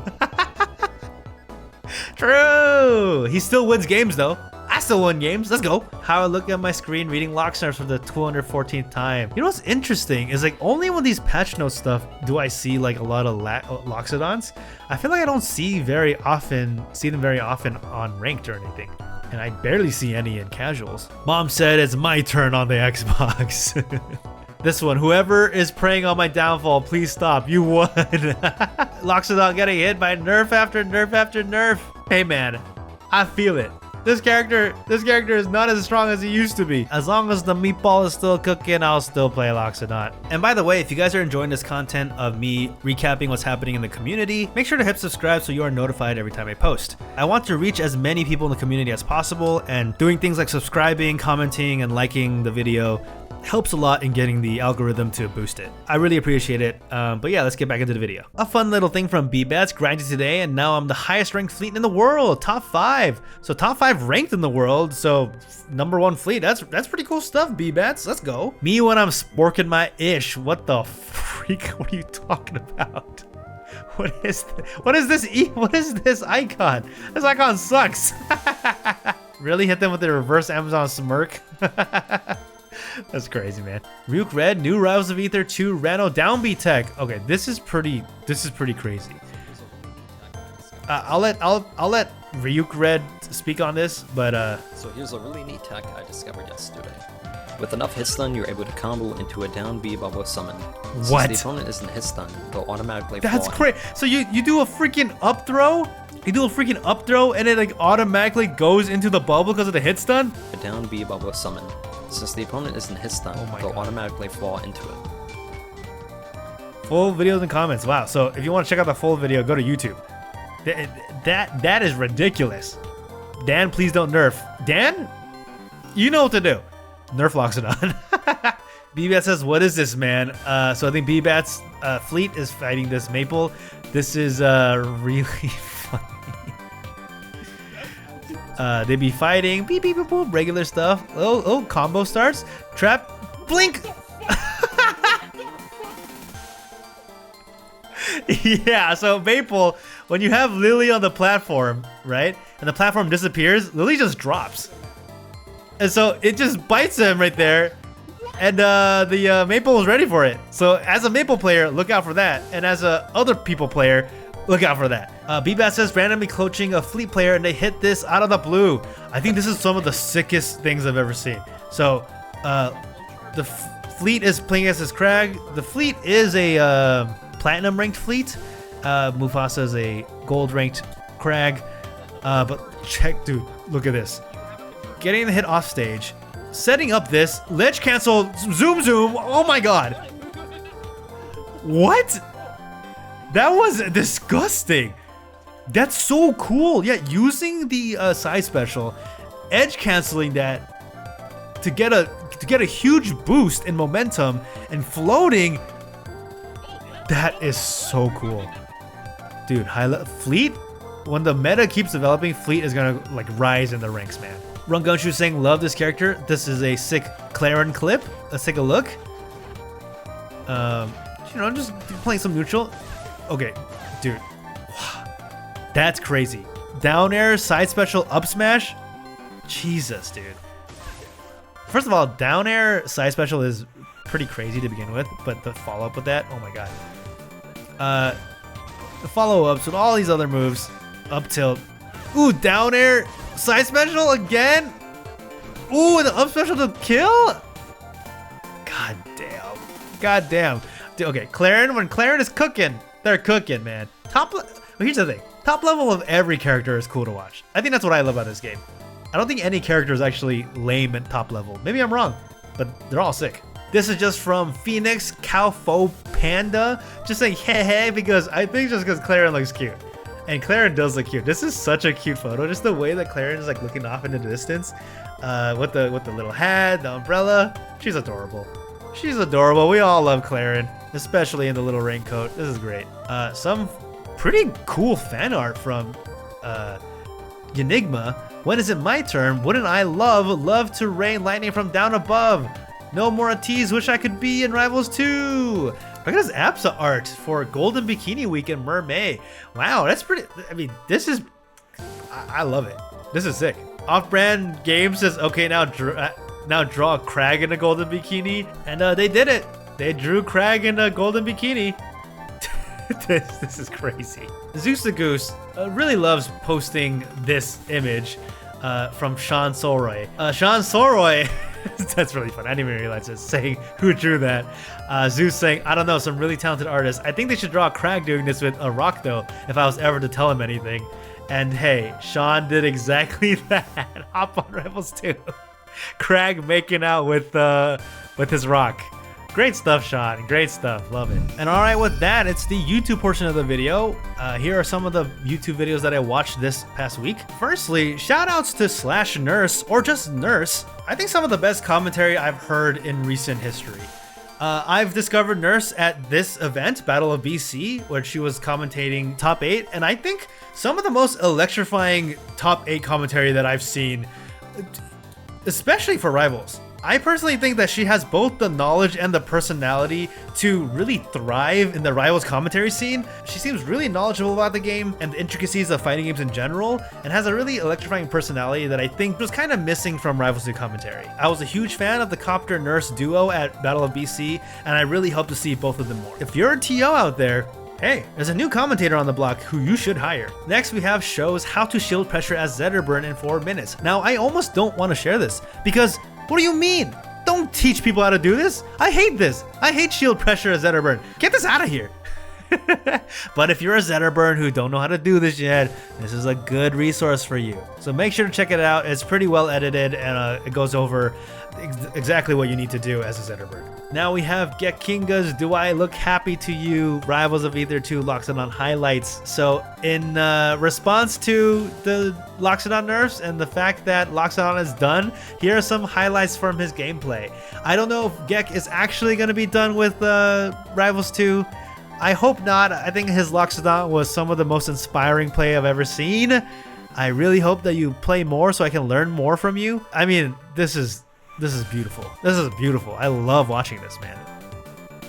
True! He still wins games though. I still win games. Let's go. How I look at my screen reading Lox Nerfs for the 214th time. You know what's interesting is like only when these patch note stuff do I see like a lot of Loxodons. I feel like I don't see them very often on ranked or anything. And I barely see any in casuals. Mom said it's my turn on the Xbox. This one, whoever is preying on my downfall, please stop. You won. Loxodon getting hit by nerf after nerf after nerf. Hey man, I feel it. This character is not as strong as he used to be. As long as the meatball is still cooking, I'll still play Loxodon. And by the way, if you guys are enjoying this content of me recapping what's happening in the community, make sure to hit subscribe so you are notified every time I post. I want to reach as many people in the community as possible, and doing things like subscribing, commenting, and liking the video helps a lot in getting the algorithm to boost it. I really appreciate it. But yeah, let's get back into the video. A fun little thing from BBats, grinded today, and now I'm the highest ranked fleet in the world, top 5. So top 5 ranked in the world, so #1 fleet. That's pretty cool stuff, BBats. Let's go. Me when I'm sporking my ish. What the freak? What are you talking about? What is this icon? This icon sucks. Really hit them with the reverse Amazon smirk. That's crazy, man. Ryuk Red, new Rivals of Aether 2 Ranno downbeat tech. Okay, this is pretty crazy. I'll let Ryuk Red speak on this, but So here's a really neat tech I discovered yesterday. With enough hit stun, you're able to combo into a down B bubble summon. What? Since the opponent isn't hit stun, they'll automatically That's fall great. So you do a freaking up throw? You do a freaking up throw and it like automatically goes into the bubble because of the hit stun? a down B bubble summon. Since the opponent isn't hit stun, they'll automatically fall into it. Full videos and comments. Wow. So if you want to check out the full video, go to YouTube. That is ridiculous. Dan, please don't nerf. Dan, you know what to do. Nerf Loxodon. BBat says, what is this, man? So I think BBat's fleet is fighting this Maypul. This is really funny. They be fighting, beep, beep, beep, boop, regular stuff. Oh, combo starts. Trap, blink. Yeah, so Maypul, when you have Lily on the platform, right? And the platform disappears, Lily just drops. And so it just bites him right there. And the Maypul was ready for it. So as a Maypul player, look out for that. And as a other people player, look out for that. BBat says randomly coaching a fleet player and they hit this out of the blue. I think this is some of the sickest things I've ever seen. So the fleet is playing against this Kragg. The fleet is a platinum ranked fleet. Mufasa is a gold ranked Kragg. But check, dude, look at this. Getting the hit off stage. Setting up this. Ledge cancel. Zoom. Oh my god. What? That was disgusting. That's so cool. Yeah, using the side special, edge canceling that to get a huge boost in momentum and floating. That is so cool. Dude, Fleet, when the meta keeps developing, Fleet is gonna like rise in the ranks, man. Rungunshu saying, love this character. This is a sick Clairen clip. Let's take a look. You know, just playing some neutral. Okay, dude. That's crazy. Down air, side special, up smash. Jesus, dude. First of all, down air, side special is pretty crazy to begin with, but the follow-up with that, oh my god. The follow-ups with all these other moves, up tilt. Ooh, down air, side special again. Ooh, and the up special to kill. God damn. God damn. Dude, okay, Clairen, when Clairen is cooking, they're cooking, man. Here's the thing. Top level of every character is cool to watch. I think that's what I love about this game. I don't think any character is actually lame at top level. Maybe I'm wrong, but they're all sick. This is just from Phoenix Cowfo Panda, just saying hey because I think just because Clairen looks cute. And Clairen does look cute. This is such a cute photo. Just the way that Clairen is like looking off into the distance, with the little hat, the umbrella. She's adorable. She's adorable. We all love Clairen, especially in the little raincoat. This is great. Some pretty cool fan art from Enigma. When is it my turn? Wouldn't I love to rain lightning from down above? No more tease, wish I could be in Rivals 2. Look at this APSA art for Golden Bikini Week in Mermay. Wow, that's pretty, I mean, this is, I love it. This is sick. Off-brand Game says, okay, now draw Kragg in a golden bikini. And they did it. They drew Kragg in a golden bikini. This is crazy. Zeus the Goose really loves posting this image from Sean Solroy. Sean Solroy, that's really fun. I didn't even realize this. Saying who drew that. Zeus saying, I don't know, some really talented artists. I think they should draw Kragg doing this with a rock though, if I was ever to tell him anything. And hey, Sean did exactly that. Hop on Rivals 2. Kragg making out with his rock. Great stuff, Sean. Great stuff. Love it. And all right, with that, it's the YouTube portion of the video. Here are some of the YouTube videos that I watched this past week. Firstly, shout outs to /nurse or just nurse. I think some of the best commentary I've heard in recent history. I've discovered Nurse at this event, Battle of BC, where she was commentating top 8. And I think some of the most electrifying top 8 commentary that I've seen, especially for Rivals. I personally think that she has both the knowledge and the personality to really thrive in the Rivals commentary scene. She seems really knowledgeable about the game and the intricacies of fighting games in general, and has a really electrifying personality that I think was kind of missing from Rivals 2 commentary. I was a huge fan of the Copter Nurse duo at Battle of BC, and I really hope to see both of them more. If you're a TO out there, hey, there's a new commentator on the block who you should hire. Next, we have shows how to shield pressure as Zetter burn in 4 minutes. Now, I almost don't want to share this because what do you mean? Don't teach people how to do this. I hate this. I hate shield pressure as Zetter burn. Get this out of here. But if you're a Zetter burn who don't know how to do this yet, this is a good resource for you. So make sure to check it out. It's pretty well edited and it goes over exactly what you need to do as a Zetter burn. Now we have Gekinga's Do I Look Happy to You? Rivals of Aether 2 Loxodont highlights. So in response to the Loxodont nerfs and the fact that Loxodont is done, here are some highlights from his gameplay. I don't know if Gek is actually going to be done with Rivals 2. I hope not. I think his Loxodont was some of the most inspiring play I've ever seen. I really hope that you play more so I can learn more from you. I mean, this is beautiful. This is beautiful. I love watching this, man.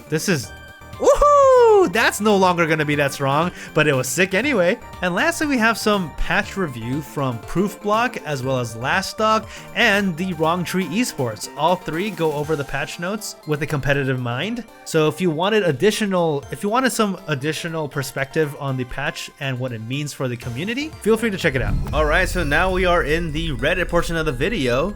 This is, woohoo! That's no longer gonna be that strong, but it was sick anyway. And lastly, we have some patch review from Proofblock, as well as Last Dog and the Wrong Tree Esports. All three go over the patch notes with a competitive mind. So if you wanted some additional perspective on the patch and what it means for the community, feel free to check it out. All right, so now we are in the Reddit portion of the video.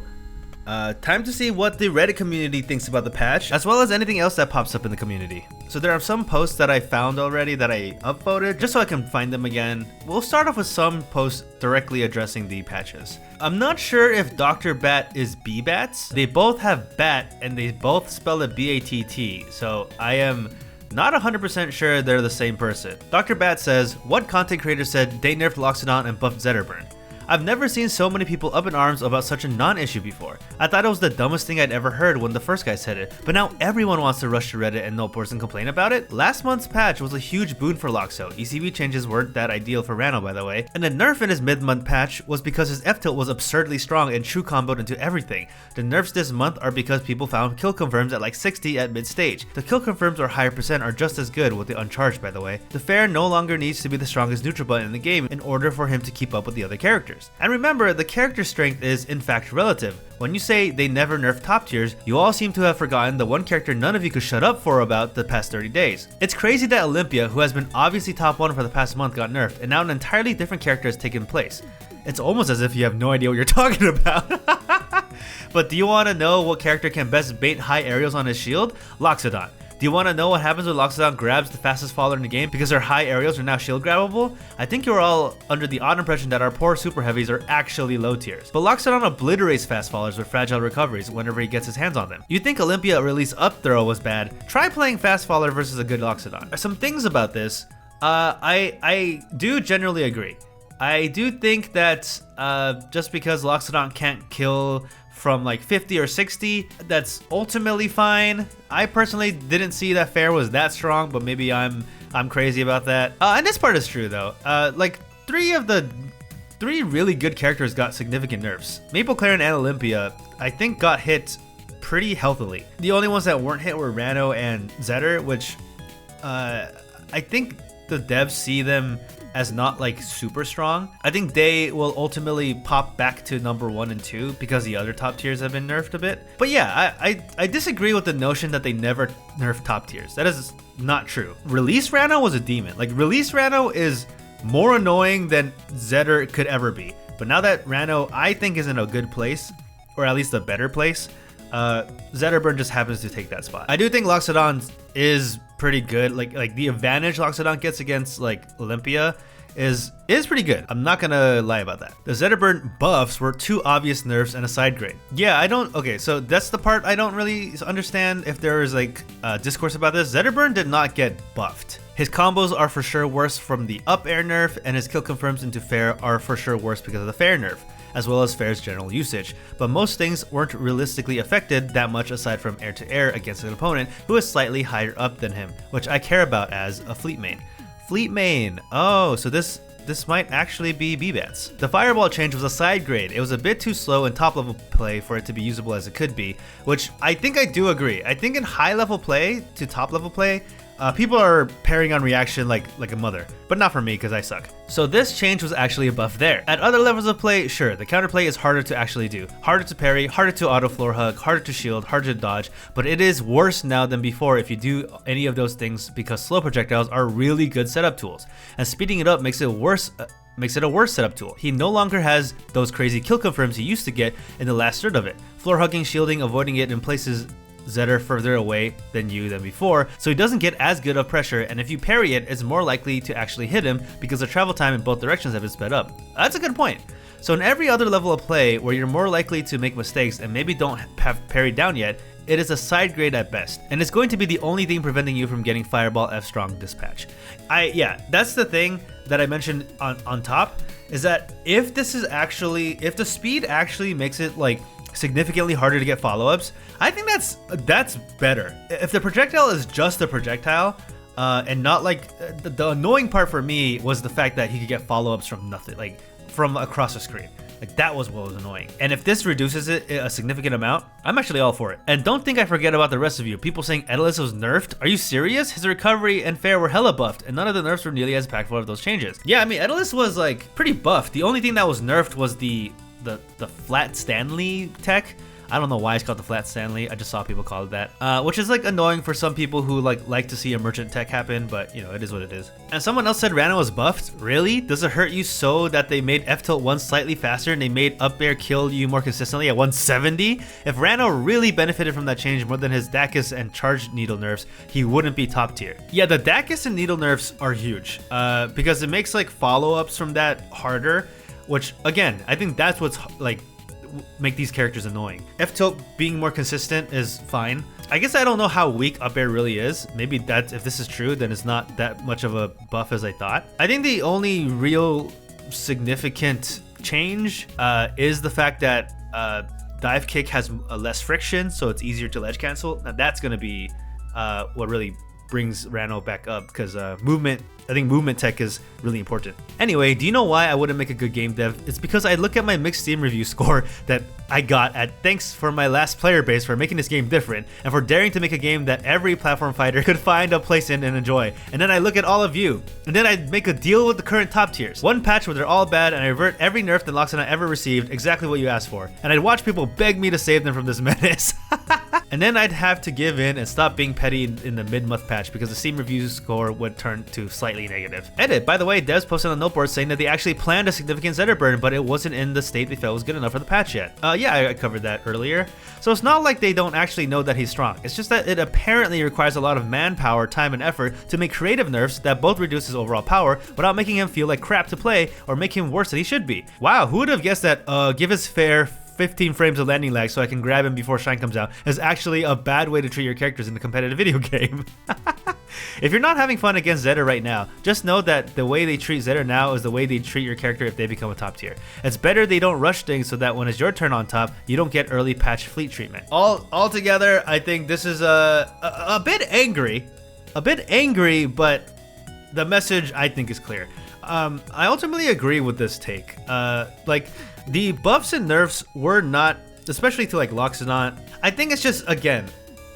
Time to see what the Reddit community thinks about the patch, as well as anything else that pops up in the community. So there are some posts that I found already that I upvoted, just so I can find them again. We'll start off with some posts directly addressing the patches. I'm not sure if Dr. Bat is B-Bats. They both have bat, and they both spell it B-A-T-T, so I am Not 100% sure they're the same person. Dr. Bat says, what content creator said they nerfed Loxodont and buffed Zetterburn? I've never seen so many people up in arms about such a non-issue before. I thought it was the dumbest thing I'd ever heard when the first guy said it, but now everyone wants to rush to Reddit and noteboards and complain about it? Last month's patch was a huge boon for Loxo. ECB changes weren't that ideal for Ranno, by the way, and the nerf in his mid-month patch was because his F-tilt was absurdly strong and true comboed into everything. The nerfs this month are because people found kill confirms at like 60 at mid-stage. The kill confirms or higher percent are just as good with the uncharged, by the way. The fair no longer needs to be the strongest neutral button in the game in order for him to keep up with the other characters. And remember, the character strength is in fact relative. When you say they never nerf top tiers, you all seem to have forgotten the one character none of you could shut up for about the past 30 days. It's crazy that Olympia, who has been obviously top 1 for the past month, got nerfed, and now an entirely different character has taken place. It's almost as if you have no idea what you're talking about. But do you want to know what character can best bait high aerials on his shield? Loxodont. Do you want to know what happens when Loxodont grabs the fastest faller in the game because their high aerials are now shield grabbable? I think you're all under the odd impression that our poor super heavies are actually low tiers. But Loxodont obliterates fast fallers with fragile recoveries whenever he gets his hands on them. You think Olympia release up throw was bad? Try playing fast faller versus a good Loxodont. Some things about this, I do generally agree. I do think that just because Loxodont can't kill from like 50 or 60, that's ultimately fine. I personally didn't see that fair was that strong, but maybe I'm crazy about that. And this part is true though. Like three really good characters got significant nerfs. Maypul, Clairen, and Olympia, I think, got hit pretty healthily. The only ones that weren't hit were Ranno and Zetter, which I think the devs see them as not like super strong. I think they will ultimately pop back to number 1 and 2 because the other top tiers have been nerfed a bit. But yeah, I disagree with the notion that they never nerf top tiers. That is not true. Release Ranno was a demon. Like, Release Ranno is more annoying than Zetter could ever be. But now that Ranno, I think, is in a good place, or at least a better place, Zetterburn just happens to take that spot. I do think Loxodont is pretty good. Like the advantage Loxodont gets against like Olympia is pretty good. I'm not gonna lie about that. The Zetterburn buffs were 2 obvious nerfs and a side grade. Yeah, okay, so that's the part I don't really understand if there is like discourse about this. Zetterburn did not get buffed. His combos are for sure worse from the up air nerf, and his kill confirms into fair are for sure worse because of the fair nerf, as well as fair's general usage. But most things weren't realistically affected that much aside from air to air against an opponent who is slightly higher up than him, which I care about as a fleet main. Fleet main. Oh, so this might actually be B-Bats. The fireball change was a side grade. It was a bit too slow in top level play for it to be usable as it could be, which I think I do agree. I think in high level play to top level play, people are parrying on reaction like a mother, but not for me because I suck. So this change was actually a buff there. At other levels of play, sure, the counterplay is harder to actually do. Harder to parry, harder to auto floor hug, harder to shield, harder to dodge, but it is worse now than before if you do any of those things because slow projectiles are really good setup tools, and speeding it up makes it a worse setup tool. He no longer has those crazy kill confirms he used to get in the last third of it. Floor hugging, shielding, avoiding it in places Zetter further away than before, so he doesn't get as good of pressure, and if you parry it, it's more likely to actually hit him because the travel time in both directions have been sped up. That's a good point. So in every other level of play where you're more likely to make mistakes and maybe don't have parried down yet, it is a side grade at best, and it's going to be the only thing preventing you from getting Fireball F Strong this patch. Yeah, that's the thing that I mentioned on top, is that if the speed actually makes it like significantly harder to get follow-ups, I think that's better. If the projectile is just a projectile, and not like the annoying part for me was the fact that he could get follow-ups from nothing, like from across the screen. Like, that was what was annoying. And if this reduces it a significant amount, I'm actually all for it. And don't think I forget about the rest of you. People saying Etalus was nerfed? Are you serious? His recovery and fair were hella buffed, and none of the nerfs were nearly as impactful of those changes. Yeah, I mean, Etalus was like pretty buffed. The only thing that was nerfed was the flat Stanley tech. I don't know why it's called the flat Stanley. I just saw people call it that, which is like annoying for some people who like to see emergent tech happen, but you know, it is what it is. And someone else said Ranno was buffed. Really? Does it hurt you so that they made F tilt 1 slightly faster and they made up air kill you more consistently at 170? If Ranno really benefited from that change more than his Dacus and charge needle nerfs, he wouldn't be top tier. Yeah, the Dacus and needle nerfs are huge, because it makes like follow-ups from that harder, which again, I think that's what's like make these characters annoying. F-tilt being more consistent is fine. I guess I don't know how weak up air really is. Maybe that if this is true, then it's not that much of a buff as I thought. I think the only real significant change is the fact that dive kick has less friction, so it's easier to ledge cancel. Now that's going to be what really brings Ranno back up, because movement, I think movement tech is really important. Anyway, do you know why I wouldn't make a good game dev? It's because I look at my mixed Steam review score that I got at thanks for my last player base for making this game different and for daring to make a game that every platform fighter could find a place in and enjoy. And then I look at all of you, and then I'd make a deal with the current top tiers. One patch where they're all bad and I revert every nerf that Loxodont ever received, exactly what you asked for. And I'd watch people beg me to save them from this menace. And then I'd have to give in and stop being petty in the mid-month patch because the Steam review score would turn to slightly negative. Edit, by the way, devs posted on the noteboard saying that they actually planned a significant Zetter burn, but it wasn't in the state they felt was good enough for the patch yet. Yeah, I covered that earlier. So it's not like they don't actually know that he's strong. It's just that it apparently requires a lot of manpower, time, and effort to make creative nerfs that both reduce his overall power without making him feel like crap to play or make him worse than he should be. Wow, who would have guessed that give his fair 15 frames of landing lag so I can grab him before Shine comes out is actually a bad way to treat your characters in a competitive video game. If you're not having fun against Zetter right now, just know that the way they treat Zetter now is the way they treat your character if they become a top tier. It's better they don't rush things so that when it's your turn on top, you don't get early patch fleet treatment. Altogether, I think this is a bit angry. But the message I think is clear. I ultimately agree with this take. Like, the buffs and nerfs were not, especially to like Loxodont. I think it's just, again,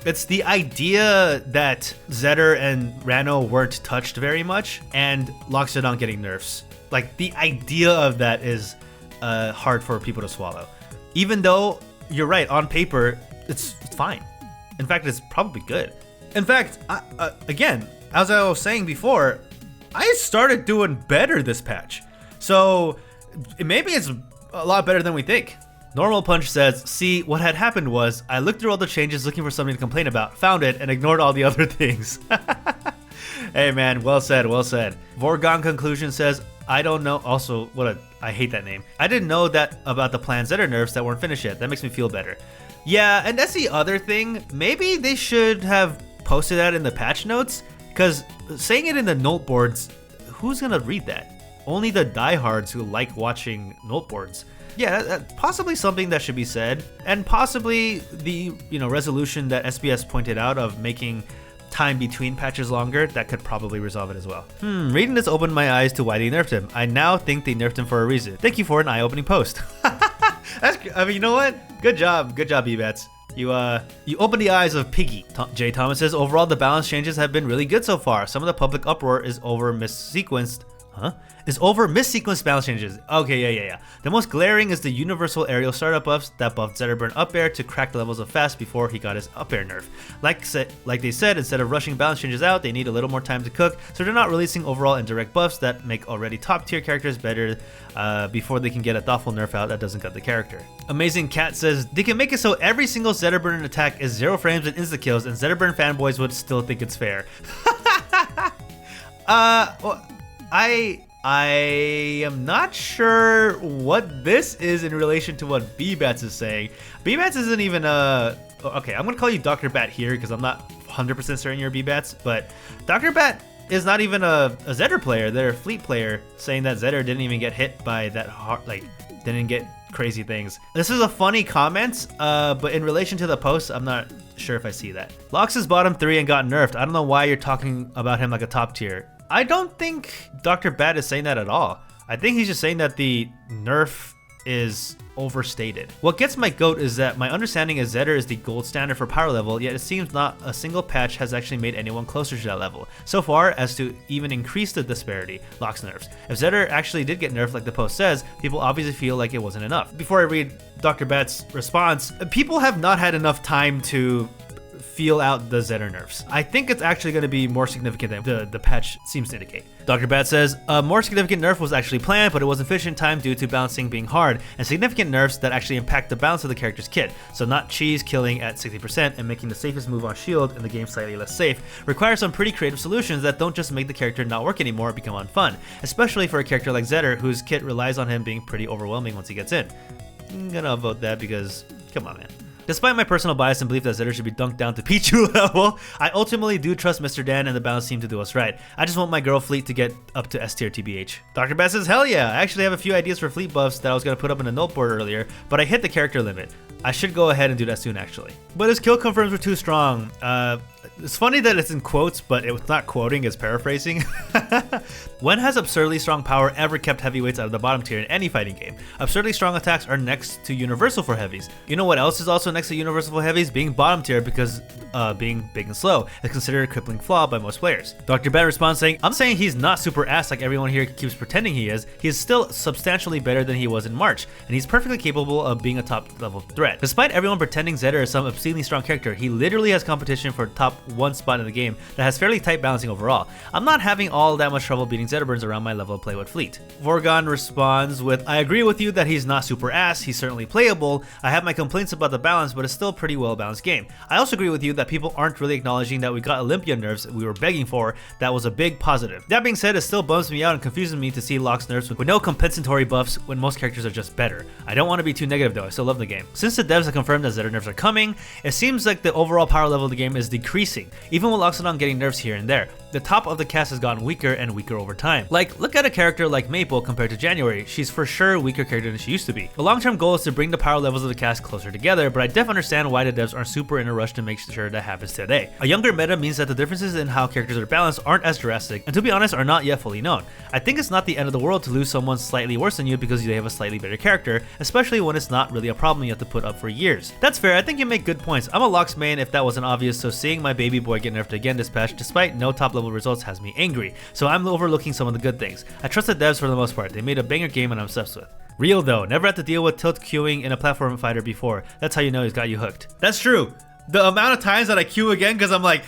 it's the idea that Zetter and Ranno weren't touched very much and Loxodont getting nerfs. Like, the idea of that is hard for people to swallow. Even though, you're right, on paper, it's fine. In fact, it's probably good. In fact, again, as I was saying before, I started doing better this patch. So maybe it's a lot better than we think. Normal Punch says, see, what had happened was I looked through all the changes looking for something to complain about, found it, and ignored all the other things. Hey man, well said, well said. Vorgon Conclusion says, I don't know. Also, I hate that name. I didn't know that about the planned Zetter nerfs that weren't finished yet. That makes me feel better. Yeah, and that's the other thing. Maybe they should have posted that in the patch notes, because saying it in the note boards, who's gonna read that? Only the diehards who like watching note boards. Yeah, that's possibly something that should be said, and possibly the resolution that SBS pointed out of making time between patches longer, that could probably resolve it as well. Reading this opened my eyes to why they nerfed him. I now think they nerfed him for a reason. Thank you for an eye-opening post. You know what? Good job, B-Bats. You opened the eyes of Piggy. Jay Thomas says, overall the balance changes have been really good so far. Some of the public uproar is over missequenced balance changes. Okay, yeah. The most glaring is the universal aerial startup buffs that buffed Zetter burn up air to crack the levels of fast before he got his up air nerf. Like they said, instead of rushing balance changes out, they need a little more time to cook, so they're not releasing overall indirect buffs that make already top tier characters better before they can get a thoughtful nerf out that doesn't gut the character. Amazing Cat says, they can make it so every single Zetter burn attack is 0 frames and insta kills, and Zetter burn fanboys would still think it's fair. I am not sure what this is in relation to what B-Bats is saying. B-Bats isn't even okay, I'm gonna call you Dr. Bat here because I'm not 100% certain you're B-Bats, but Dr. Bat is not even a Zetter player. They're a fleet player saying that Zetter didn't even get hit by that hard, like, didn't get crazy things. This is a funny comment, but in relation to the post, I'm not sure if I see that. Lox is bottom 3 and got nerfed. I don't know why you're talking about him like a top tier. I don't think Dr. Bat is saying that at all. I think he's just saying that the nerf is overstated. What gets my goat is that my understanding is Zetter is the gold standard for power level, yet it seems not a single patch has actually made anyone closer to that level, so far as to even increase the disparity. Lox nerfs. If Zetter actually did get nerfed like the post says, people obviously feel like it wasn't enough. Before I read Dr. Bat's response, people have not had enough time to feel out the Zetter nerfs. I think it's actually going to be more significant than the patch seems to indicate. Dr. Bat says, a more significant nerf was actually planned, but it wasn't finished in time due to balancing being hard, and significant nerfs that actually impact the balance of the character's kit. So not cheese killing at 60% and making the safest move on shield and the game slightly less safe requires some pretty creative solutions that don't just make the character not work anymore or become unfun, especially for a character like Zetter whose kit relies on him being pretty overwhelming once he gets in. I'm gonna vote that because, come on, man. Despite my personal bias and belief that Zetter should be dunked down to Pichu level, I ultimately do trust Mr. Dan and the balance team to do us right. I just want my girl fleet to get up to S tier TBH. Dr. Bass says, hell yeah! I actually have a few ideas for fleet buffs that I was going to put up in a note board earlier, but I hit the character limit. I should go ahead and do that soon, actually. But his kill confirms were too strong. It's funny that it's in quotes, but it's not quoting, it's paraphrasing. When has absurdly strong power ever kept heavyweights out of the bottom tier in any fighting game? Absurdly strong attacks are next to universal for heavies. You know what else is also next to universal for heavies? Being bottom tier, because being big and slow is considered a crippling flaw by most players. Dr. Ben responds saying, I'm saying he's not super ass like everyone here keeps pretending he is. He is still substantially better than he was in March, and he's perfectly capable of being a top level threat. Despite everyone pretending Zetter is some obscenely strong character, he literally has competition for top 1 spot in the game that has fairly tight balancing overall. I'm not having all that much trouble beating Zetterburns around my level of play with fleet. Vorgon responds with, I agree with you that he's not super ass, he's certainly playable. I have my complaints about the balance, but it's still a pretty well balanced game. I also agree with you that people aren't really acknowledging that we got Olympia NERFs we were begging for. That was a big positive. That being said, it still bums me out and confuses me to see Lox NERFs with no compensatory buffs when most characters are just better. I don't want to be too negative though, I still love the game. Since the devs have confirmed that Zetter NERFs are coming, it seems like the overall power level of the game is decreasing, even with Loxodont getting nerfs here and there. The top of the cast has gotten weaker and weaker over time. Like, look at a character like Maypul compared to January. She's for sure a weaker character than she used to be. The long-term goal is to bring the power levels of the cast closer together, but I definitely understand why the devs aren't super in a rush to make sure that happens today. A younger meta means that the differences in how characters are balanced aren't as drastic, and to be honest, are not yet fully known. I think it's not the end of the world to lose someone slightly worse than you because they have a slightly better character, especially when it's not really a problem you have to put up for years. That's fair, I think you make good points. I'm a Lox main if that wasn't obvious, so seeing my baby boy get nerfed again this patch despite no top level results has me angry, so I'm overlooking some of the good things. I trust the devs for the most part. They made a banger game and I'm obsessed with. Real though, never had to deal with tilt queuing in a platform fighter before. That's how you know he's got you hooked. That's true. The amount of times that I queue again because I'm like,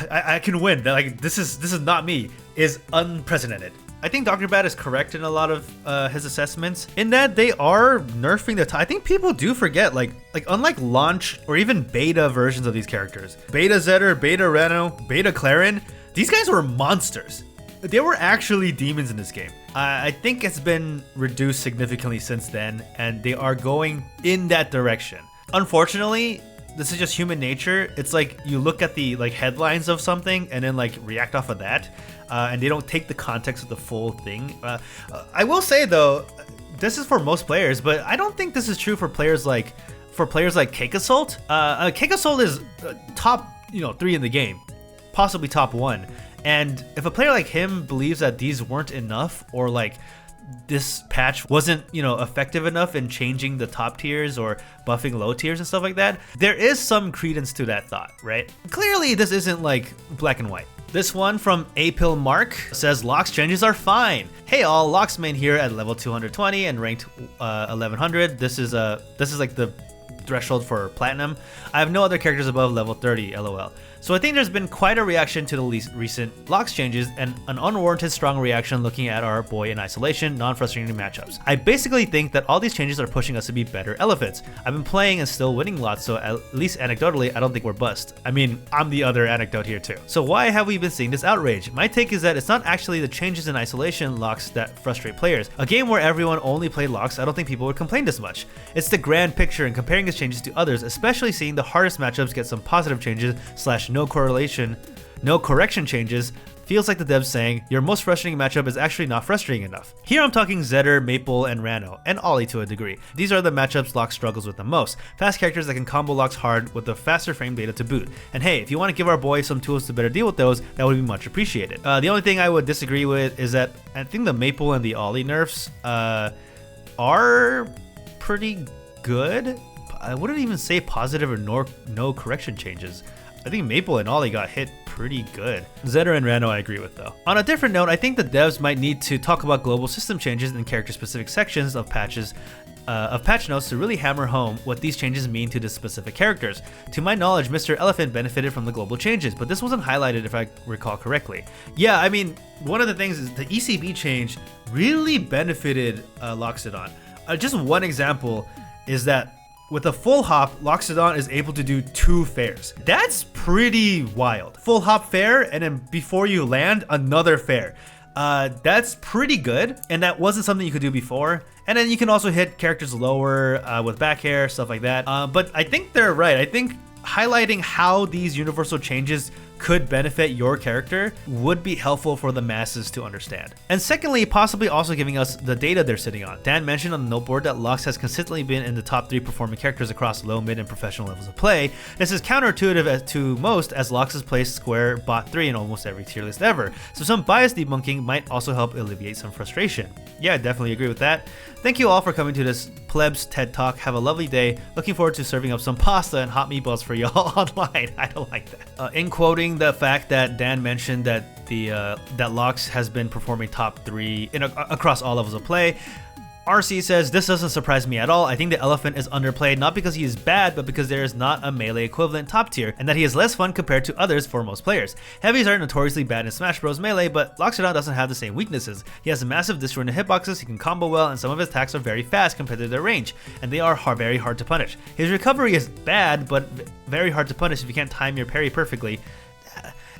I can win. Like this is not me is unprecedented. I think Dr. Bad is correct in a lot of his assessments in that they are nerfing the I think people do forget, like unlike launch or even beta versions of these characters, beta Zetter, beta Ranno, beta Clairen, these guys were monsters. They were actually demons in this game. I think it's been reduced significantly since then, and they are going in that direction. Unfortunately, this is just human nature. It's like you look at the headlines of something and then react off of that, and they don't take the context of the full thing. I will say though, this is for most players, but I don't think this is true for players like Cake Assault. Cake Assault is top 3 in the game, possibly top 1. And if a player like him believes that these weren't enough, or this patch wasn't, effective enough in changing the top tiers or buffing low tiers and stuff like that, there is some credence to that thought, right? Clearly, this isn't black and white. This one from Apil Mark says Lox Changes are fine. Hey all, Lox main here at level 220 and ranked 1100. This is like the threshold for platinum. I have no other characters above level 30, lol. So I think there's been quite a reaction to the recent Lox changes and an unwarranted strong reaction looking at our boy in isolation, non-frustrating matchups. I basically think that all these changes are pushing us to be better elephants. I've been playing and still winning lots, so at least anecdotally, I don't think we're bust. I mean, I'm the other anecdote here too. So why have we been seeing this outrage? My take is that it's not actually the changes in isolation Lox that frustrate players. A game where everyone only played Lox, I don't think people would complain this much. It's the grand picture and comparing his changes to others, especially seeing the hardest matchups get some positive changes / no correction changes, feels like the devs saying, your most frustrating matchup is actually not frustrating enough. Here I'm talking Zetter, Maypul, and Ranno, and Ollie to a degree. These are the matchups Lox struggles with the most. Fast characters that can combo Lox hard with the faster frame data to boot. And hey, if you want to give our boy some tools to better deal with those, that would be much appreciated. The only thing I would disagree with is that I think the Maypul and the Ollie nerfs are pretty good. I wouldn't even say positive or no correction changes. I think Maypul and Ollie got hit pretty good. Zetter and Ranno I agree with though. On a different note, I think the devs might need to talk about global system changes in character-specific sections of patch notes to really hammer home what these changes mean to the specific characters. To my knowledge, Mr. Elephant benefited from the global changes, but this wasn't highlighted if I recall correctly. Yeah, I mean, one of the things is the ECB change really benefited Loxodont. Just one example is that with a full hop, Loxodont is able to do 2 fairs. That's pretty wild. Full hop fair, and then before you land, another fair. That's pretty good, and that wasn't something you could do before. And then you can also hit characters lower with back air, stuff like that. But I think they're right. I think highlighting how these universal changes could benefit your character would be helpful for the masses to understand. And secondly, possibly also giving us the data they're sitting on. Dan mentioned on the noteboard that Lox has consistently been in the top 3 performing characters across low, mid, and professional levels of play. This is counterintuitive to most, as Lox has placed square bot 3 in almost every tier list ever, so some bias debunking might also help alleviate some frustration. Yeah, I definitely agree with that. Thank you all for coming to this plebs TED Talk. Have a lovely day. Looking forward to serving up some pasta and hot meatballs for y'all online. I don't like that. In quoting the fact that Dan mentioned that that Lox has been performing top 3 across all levels of play, RC says, this doesn't surprise me at all. I think the elephant is underplayed, not because he is bad, but because there is not a melee equivalent top tier, and that he is less fun compared to others for most players. Heavies are notoriously bad in Smash Bros. Melee, but Loxodont doesn't have the same weaknesses. He has a massive disjointed hitboxes, he can combo well, and some of his attacks are very fast compared to their range, and they are very hard to punish. His recovery is bad, but very hard to punish if you can't time your parry perfectly,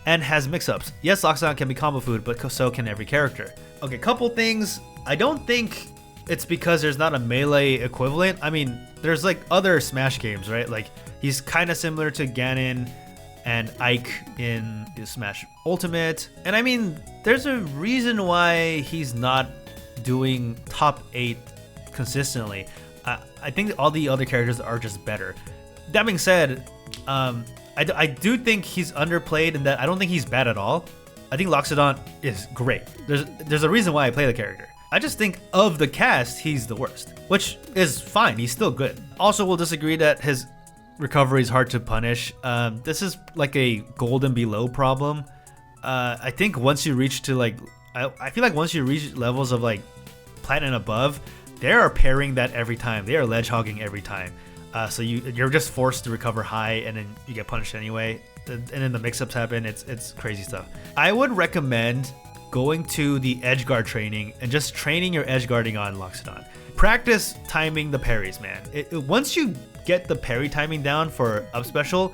and has mix-ups. Yes, Loxodont can be combo food, but so can every character. Okay, couple things. I don't think it's because there's not a melee equivalent. I mean, there's like other Smash games, right? Like, he's kind of similar to Ganon and Ike in Smash Ultimate. And I mean, there's a reason why he's not doing top 8 consistently. I think all the other characters are just better. That being said, I do think he's underplayed in that I don't think he's bad at all. I think Loxodont is great. There's a reason why I play the character. I just think of the cast, he's the worst, which is fine. He's still good. Also, we'll disagree that his recovery is hard to punish. This is like a gold and below problem. I think once you reach to like, I feel like once you reach levels of like platinum and above, they are parrying that every time. They are ledge hogging every time. So you're just forced to recover high, and then you get punished anyway. And then the mix-ups happen. It's crazy stuff. I would recommend going to the edge guard training and just training your edge guarding on Loxodont. Practice timing the parries, man. Once you get the parry timing down for up special,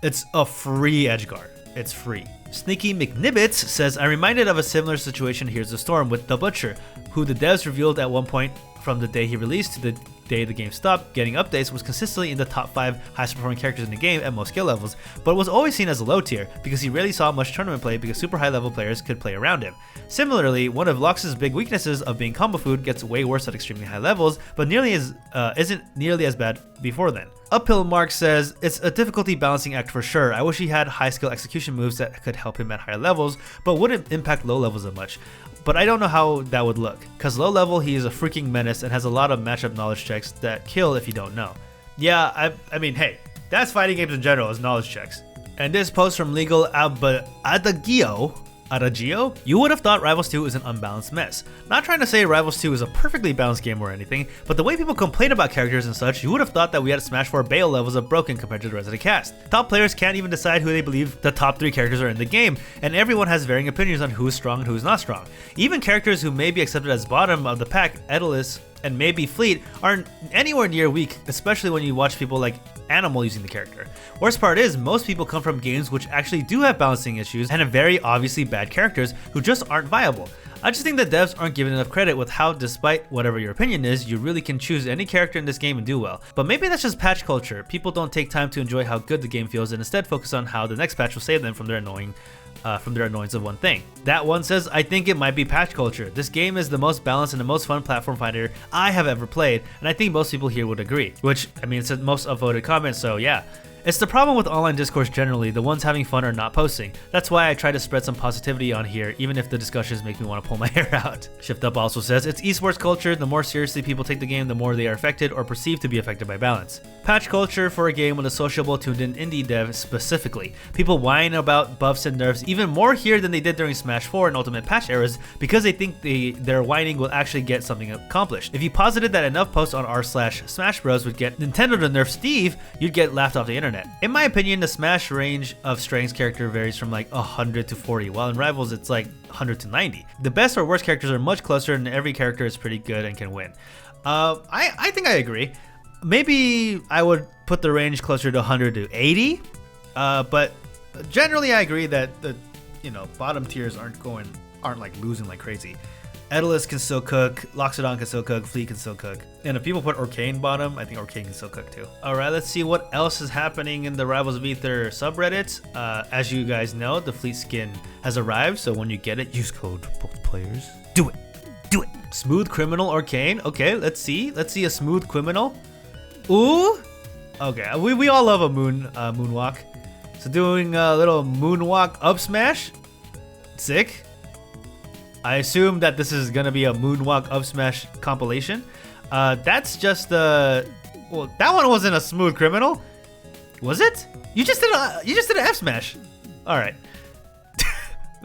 it's a free edge guard. It's free. Sneaky McNibbits says, I'm reminded of a similar situation Here's the Storm with the Butcher, who the devs revealed at one point from the day he released to the day the game stopped getting updates was consistently in the top 5 highest performing characters in the game at most skill levels, but was always seen as a low tier because he rarely saw much tournament play because super high level players could play around him. Similarly, one of Lox's big weaknesses of being combo food gets way worse at extremely high levels, but isn't nearly as bad before then. Uphill Mark says, it's a difficulty balancing act for sure. I wish he had high skill execution moves that could help him at higher levels, but wouldn't impact low levels as much. But I don't know how that would look, cause low level he is a freaking menace and has a lot of matchup knowledge checks that kill if you don't know. Yeah, I mean, hey, that's fighting games in general as knowledge checks. And this post from Legal Adagio, you would have thought Rivals 2 is an unbalanced mess. Not trying to say Rivals 2 is a perfectly balanced game or anything, but the way people complain about characters and such, you would have thought that we had Smash 4 Bale levels of broken compared to the rest of the cast. Top players can't even decide who they believe the top 3 characters are in the game, and everyone has varying opinions on who is strong and who is not strong. Even characters who may be accepted as bottom of the pack, Etalus and maybe Fleet, aren't anywhere near weak, especially when you watch people like Animal using the character. Worst part is, most people come from games which actually do have balancing issues and have very obviously bad characters who just aren't viable. I just think the devs aren't given enough credit with how, despite whatever your opinion is, you really can choose any character in this game and do well. But maybe that's just patch culture. People don't take time to enjoy how good the game feels and instead focus on how the next patch will save them from their annoyance of one thing. That one says, I think it might be patch culture. This game is the most balanced and the most fun platform fighter I have ever played, and I think most people here would agree. Which, I mean, it's the most upvoted comment, so yeah. It's the problem with online discourse generally, the ones having fun are not posting. That's why I try to spread some positivity on here, even if the discussions make me want to pull my hair out. Shift Up also says, it's esports culture, the more seriously people take the game, the more they are affected or perceived to be affected by balance. Patch culture for a game with a sociable, tuned-in indie dev specifically. People whine about buffs and nerfs even more here than they did during Smash 4 and Ultimate Patch eras because they think their whining will actually get something accomplished. If you posited that enough posts on r/Smash Bros would get Nintendo to nerf Steve, you'd get laughed off the internet. In my opinion, the Smash range of strengths character varies from like 100 to 40, while in Rivals it's like 100 to 90. The best or worst characters are much closer and every character is pretty good and can win. I think I agree. Maybe I would put the range closer to 100 to 80, but generally I agree that the bottom tiers aren't going aren't like losing like crazy. Etalus can still cook, Loxodont can still cook, Fleet can still cook. And if people put Orcane bottom, I think Orcane can still cook too. Alright, let's see what else is happening in the Rivals of Aether subreddit. As you guys know, the Fleet skin has arrived, so when you get it, use code both players. Do it! Do it! Smooth Criminal Orcane. Okay, let's see. Let's see a Smooth Criminal. Ooh! Okay, we all love a moonwalk. So doing a little moonwalk up smash. Sick. I assume that this is gonna be a moonwalk up smash compilation. That's just the. Well, that one wasn't a Smooth Criminal, was it? You just did an F smash. All right.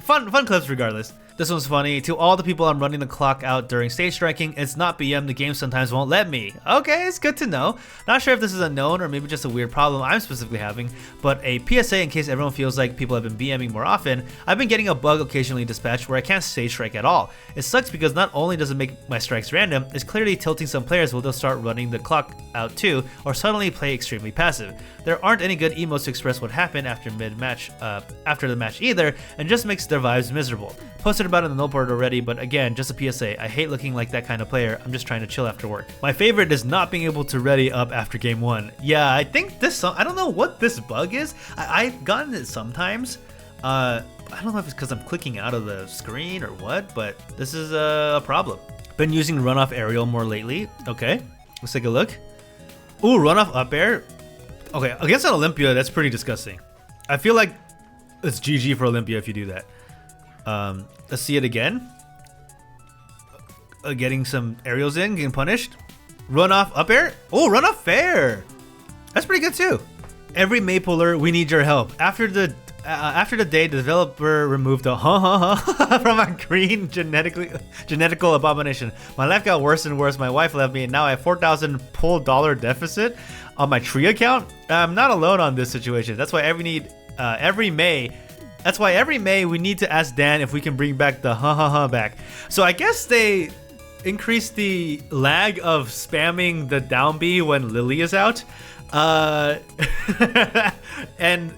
fun clips regardless. This one's funny. To all the people I'm running the clock out during stage striking, it's not BM, the game sometimes won't let me. Okay, it's good to know. Not sure if this is a known or maybe just a weird problem I'm specifically having, but a PSA in case everyone feels like people have been BMing more often. I've been getting a bug occasionally dispatched where I can't stage strike at all. It sucks because not only does it make my strikes random, it's clearly tilting some players where they'll start running the clock out too, or suddenly play extremely passive. There aren't any good emotes to express what happened after the match either, and just makes their vibes miserable. Posted about it in the note board already, but again, just a PSA. I hate looking like that kind of player. I'm just trying to chill after work. My favorite is not being able to ready up after game 1. Yeah, I think this, I don't know what this bug is. I've gotten it sometimes. I don't know if it's because I'm clicking out of the screen or what, but this is a problem. Been using runoff aerial more lately. Okay, let's take a look. Ooh, runoff up air. Okay, against an Olympia, that's pretty disgusting. I feel like it's GG for Olympia if you do that. Let's see it again. Getting some aerials in, getting punished. Run off up air. Oh, run off fair. That's pretty good too. Every Maypuler, we need your help. After the day the developer removed the from a green genetical abomination, my life got worse and worse. My wife left me, and now I have 4,000 pull dollar deficit on my tree account. I'm not alone on this situation. That's why every May we need to ask Dan if we can bring back the back. So I guess they increased the lag of spamming the down B when Lily is out. And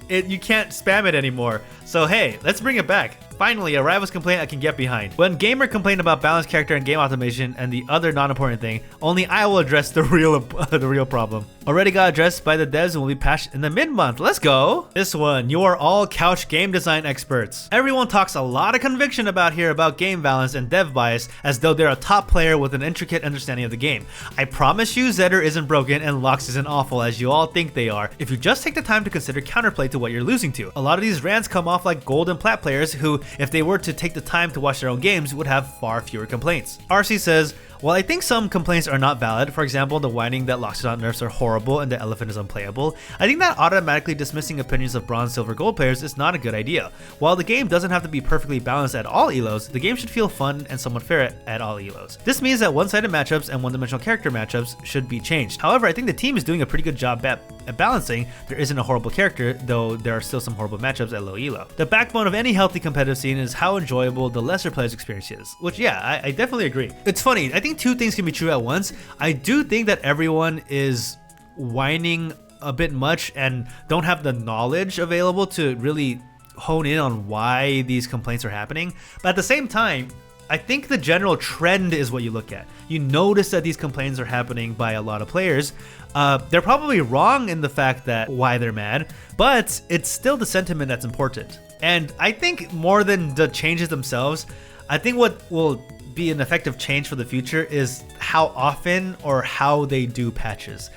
you can't spam it anymore. So hey, let's bring it back. Finally, a rival's complaint I can get behind. When gamer complain about balanced character and game optimization and the other non-important thing, only I will address the real problem. Already got addressed by the devs and will be patched in the mid-month. Let's go! This one, you are all couch game design experts. Everyone talks a lot of conviction about game balance and dev bias as though they're a top player with an intricate understanding of the game. I promise you Zetter isn't broken and Lox isn't awful as you all think they are if you just take the time to consider counterplay to what you're losing to. A lot of these rants come off like gold and plat players who, if they were to take the time to watch their own games, would have far fewer complaints. RC says, while I think some complaints are not valid, for example, the whining that Loxodont nerfs are horrible and the elephant is unplayable, I think that automatically dismissing opinions of bronze, silver, gold players is not a good idea. While the game doesn't have to be perfectly balanced at all elos, the game should feel fun and somewhat fair at all elos. This means that one-sided matchups and one-dimensional character matchups should be changed. However, I think the team is doing a pretty good job at balancing. There isn't a horrible character, though there are still some horrible matchups at low elo. The backbone of any healthy competitive scene is how enjoyable the lesser players' experience is, which yeah, I definitely agree. It's funny, I think two things can be true at once. I do think that everyone is whining a bit much and don't have the knowledge available to really hone in on why these complaints are happening. But at the same time, I think the general trend is what you look at. You notice that these complaints are happening by a lot of players. They're probably wrong in the fact that why they're mad, but it's still the sentiment that's important. And I think more than the changes themselves, I think what will be an effective change for the future is how often or how they do patches.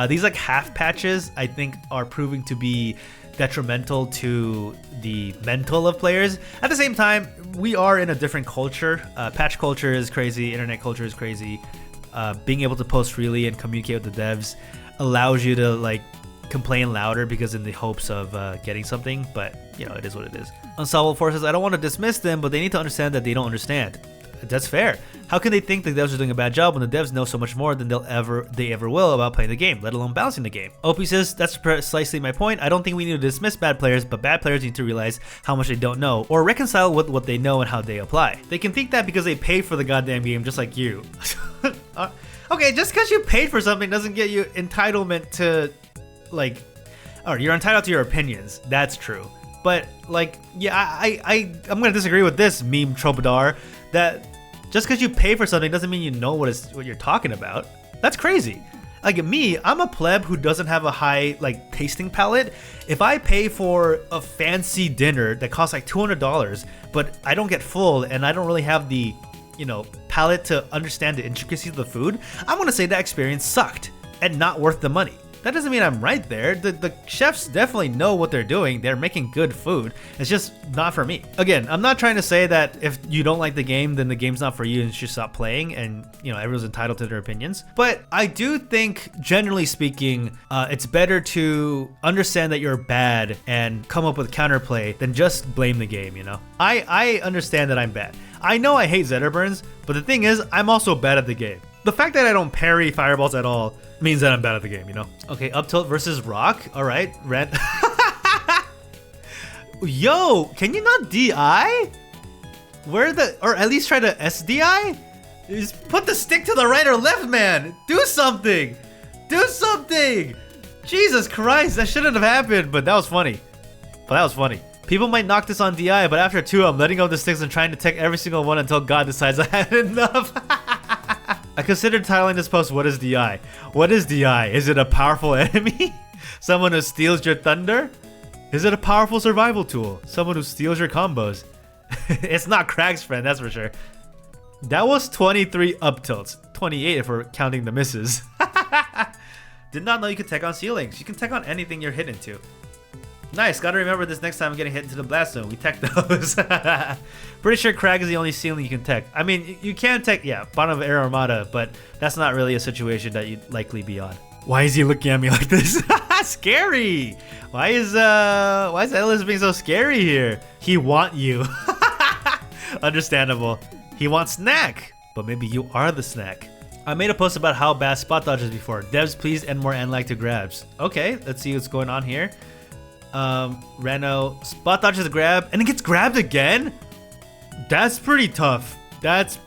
These like half patches I think are proving to be detrimental to the mental of players. At the same time, we are in a different culture. Patch culture is crazy, internet culture is crazy. Being able to post freely and communicate with the devs allows you to like complain louder because in the hopes of getting something, but you know, it is what it is. Unsolvable Forces, I don't want to dismiss them, but they need to understand that they don't understand. That's fair. How can they think the devs are doing a bad job when the devs know so much more than they ever will about playing the game, let alone balancing the game? OP says, that's precisely my point. I don't think we need to dismiss bad players, but bad players need to realize how much they don't know, or reconcile with what they know and how they apply. They can think that because they pay for the goddamn game just like you. Okay, just because you paid for something doesn't get you entitlement to, like, or you're entitled to your opinions. That's true. But like, yeah, I'm gonna disagree with this meme troubadour that just because you pay for something doesn't mean you know what you're talking about. That's crazy. Like me, I'm a pleb who doesn't have a high like tasting palate. If I pay for a fancy dinner that costs like $200, but I don't get full and I don't really have the, you know, palate to understand the intricacies of the food, I'm gonna say that experience sucked and not worth the money. That doesn't mean I'm right there. The chefs definitely know what they're doing. They're making good food. It's just not for me. Again, I'm not trying to say that if you don't like the game, then the game's not for you and you should stop playing, and you know, everyone's entitled to their opinions. But I do think, generally speaking, it's better to understand that you're bad and come up with counterplay than just blame the game, you know? I understand that I'm bad. I know I hate Zetter burns, but the thing is, I'm also bad at the game. The fact that I don't parry fireballs at all means that I'm bad at the game, you know? Okay, up tilt versus rock. All right, red. Yo, can you not DI? Or at least try to SDI? Just put the stick to the right or left, man. Do something. Do something. Jesus Christ, that shouldn't have happened, but that was funny. People might knock this on DI, but after 2, I'm letting go of the sticks and trying to take every single one until God decides I had enough. I considered titling this post, "What is DI?" What is DI? Is it a powerful enemy? Someone who steals your thunder? Is it a powerful survival tool? Someone who steals your combos? It's not Kragg's friend, that's for sure. That was 23 up tilts. 28 if we're counting the misses. Did not know you could tech on ceilings. You can tech on anything you're hit into. Nice, gotta remember this next time I'm getting hit into the blast zone. We tech those. Pretty sure Kragg is the only ceiling you can tech. I mean, you can tech, yeah, bottom of Air Armada, but that's not really a situation that you'd likely be on. Why is he looking at me like this? Scary! Why is Etalus being so scary here? He want you. Understandable. He wants snack, but maybe you are the snack. I made a post about how bad spot dodges before. Devs, please end more and like to grabs. Okay, let's see what's going on here. Ranno spot dodges a grab and it gets grabbed again. That's pretty tough. That's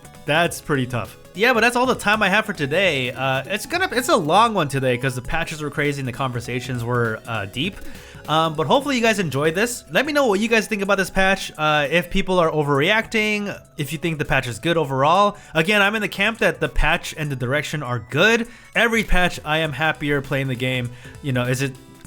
pretty tough. Yeah, but that's all the time I have for today. It's a long one today because the patches were crazy and the conversations were deep. But hopefully you guys enjoyed this. Let me know what you guys think about this patch. If people are overreacting, if you think the patch is good overall. Again, I'm in the camp that the patch and the direction are good. Every patch I am happier playing the game. You know,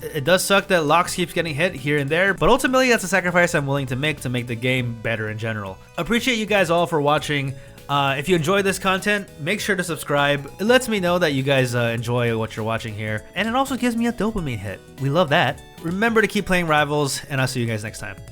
it does suck that Lox keeps getting hit here and there, but ultimately that's a sacrifice I'm willing to make the game better in general. Appreciate you guys all for watching. If you enjoy this content, make sure to subscribe. It lets me know that you guys enjoy what you're watching here, and it also gives me a dopamine hit. We love that. Remember to keep playing Rivals, and I'll see you guys next time.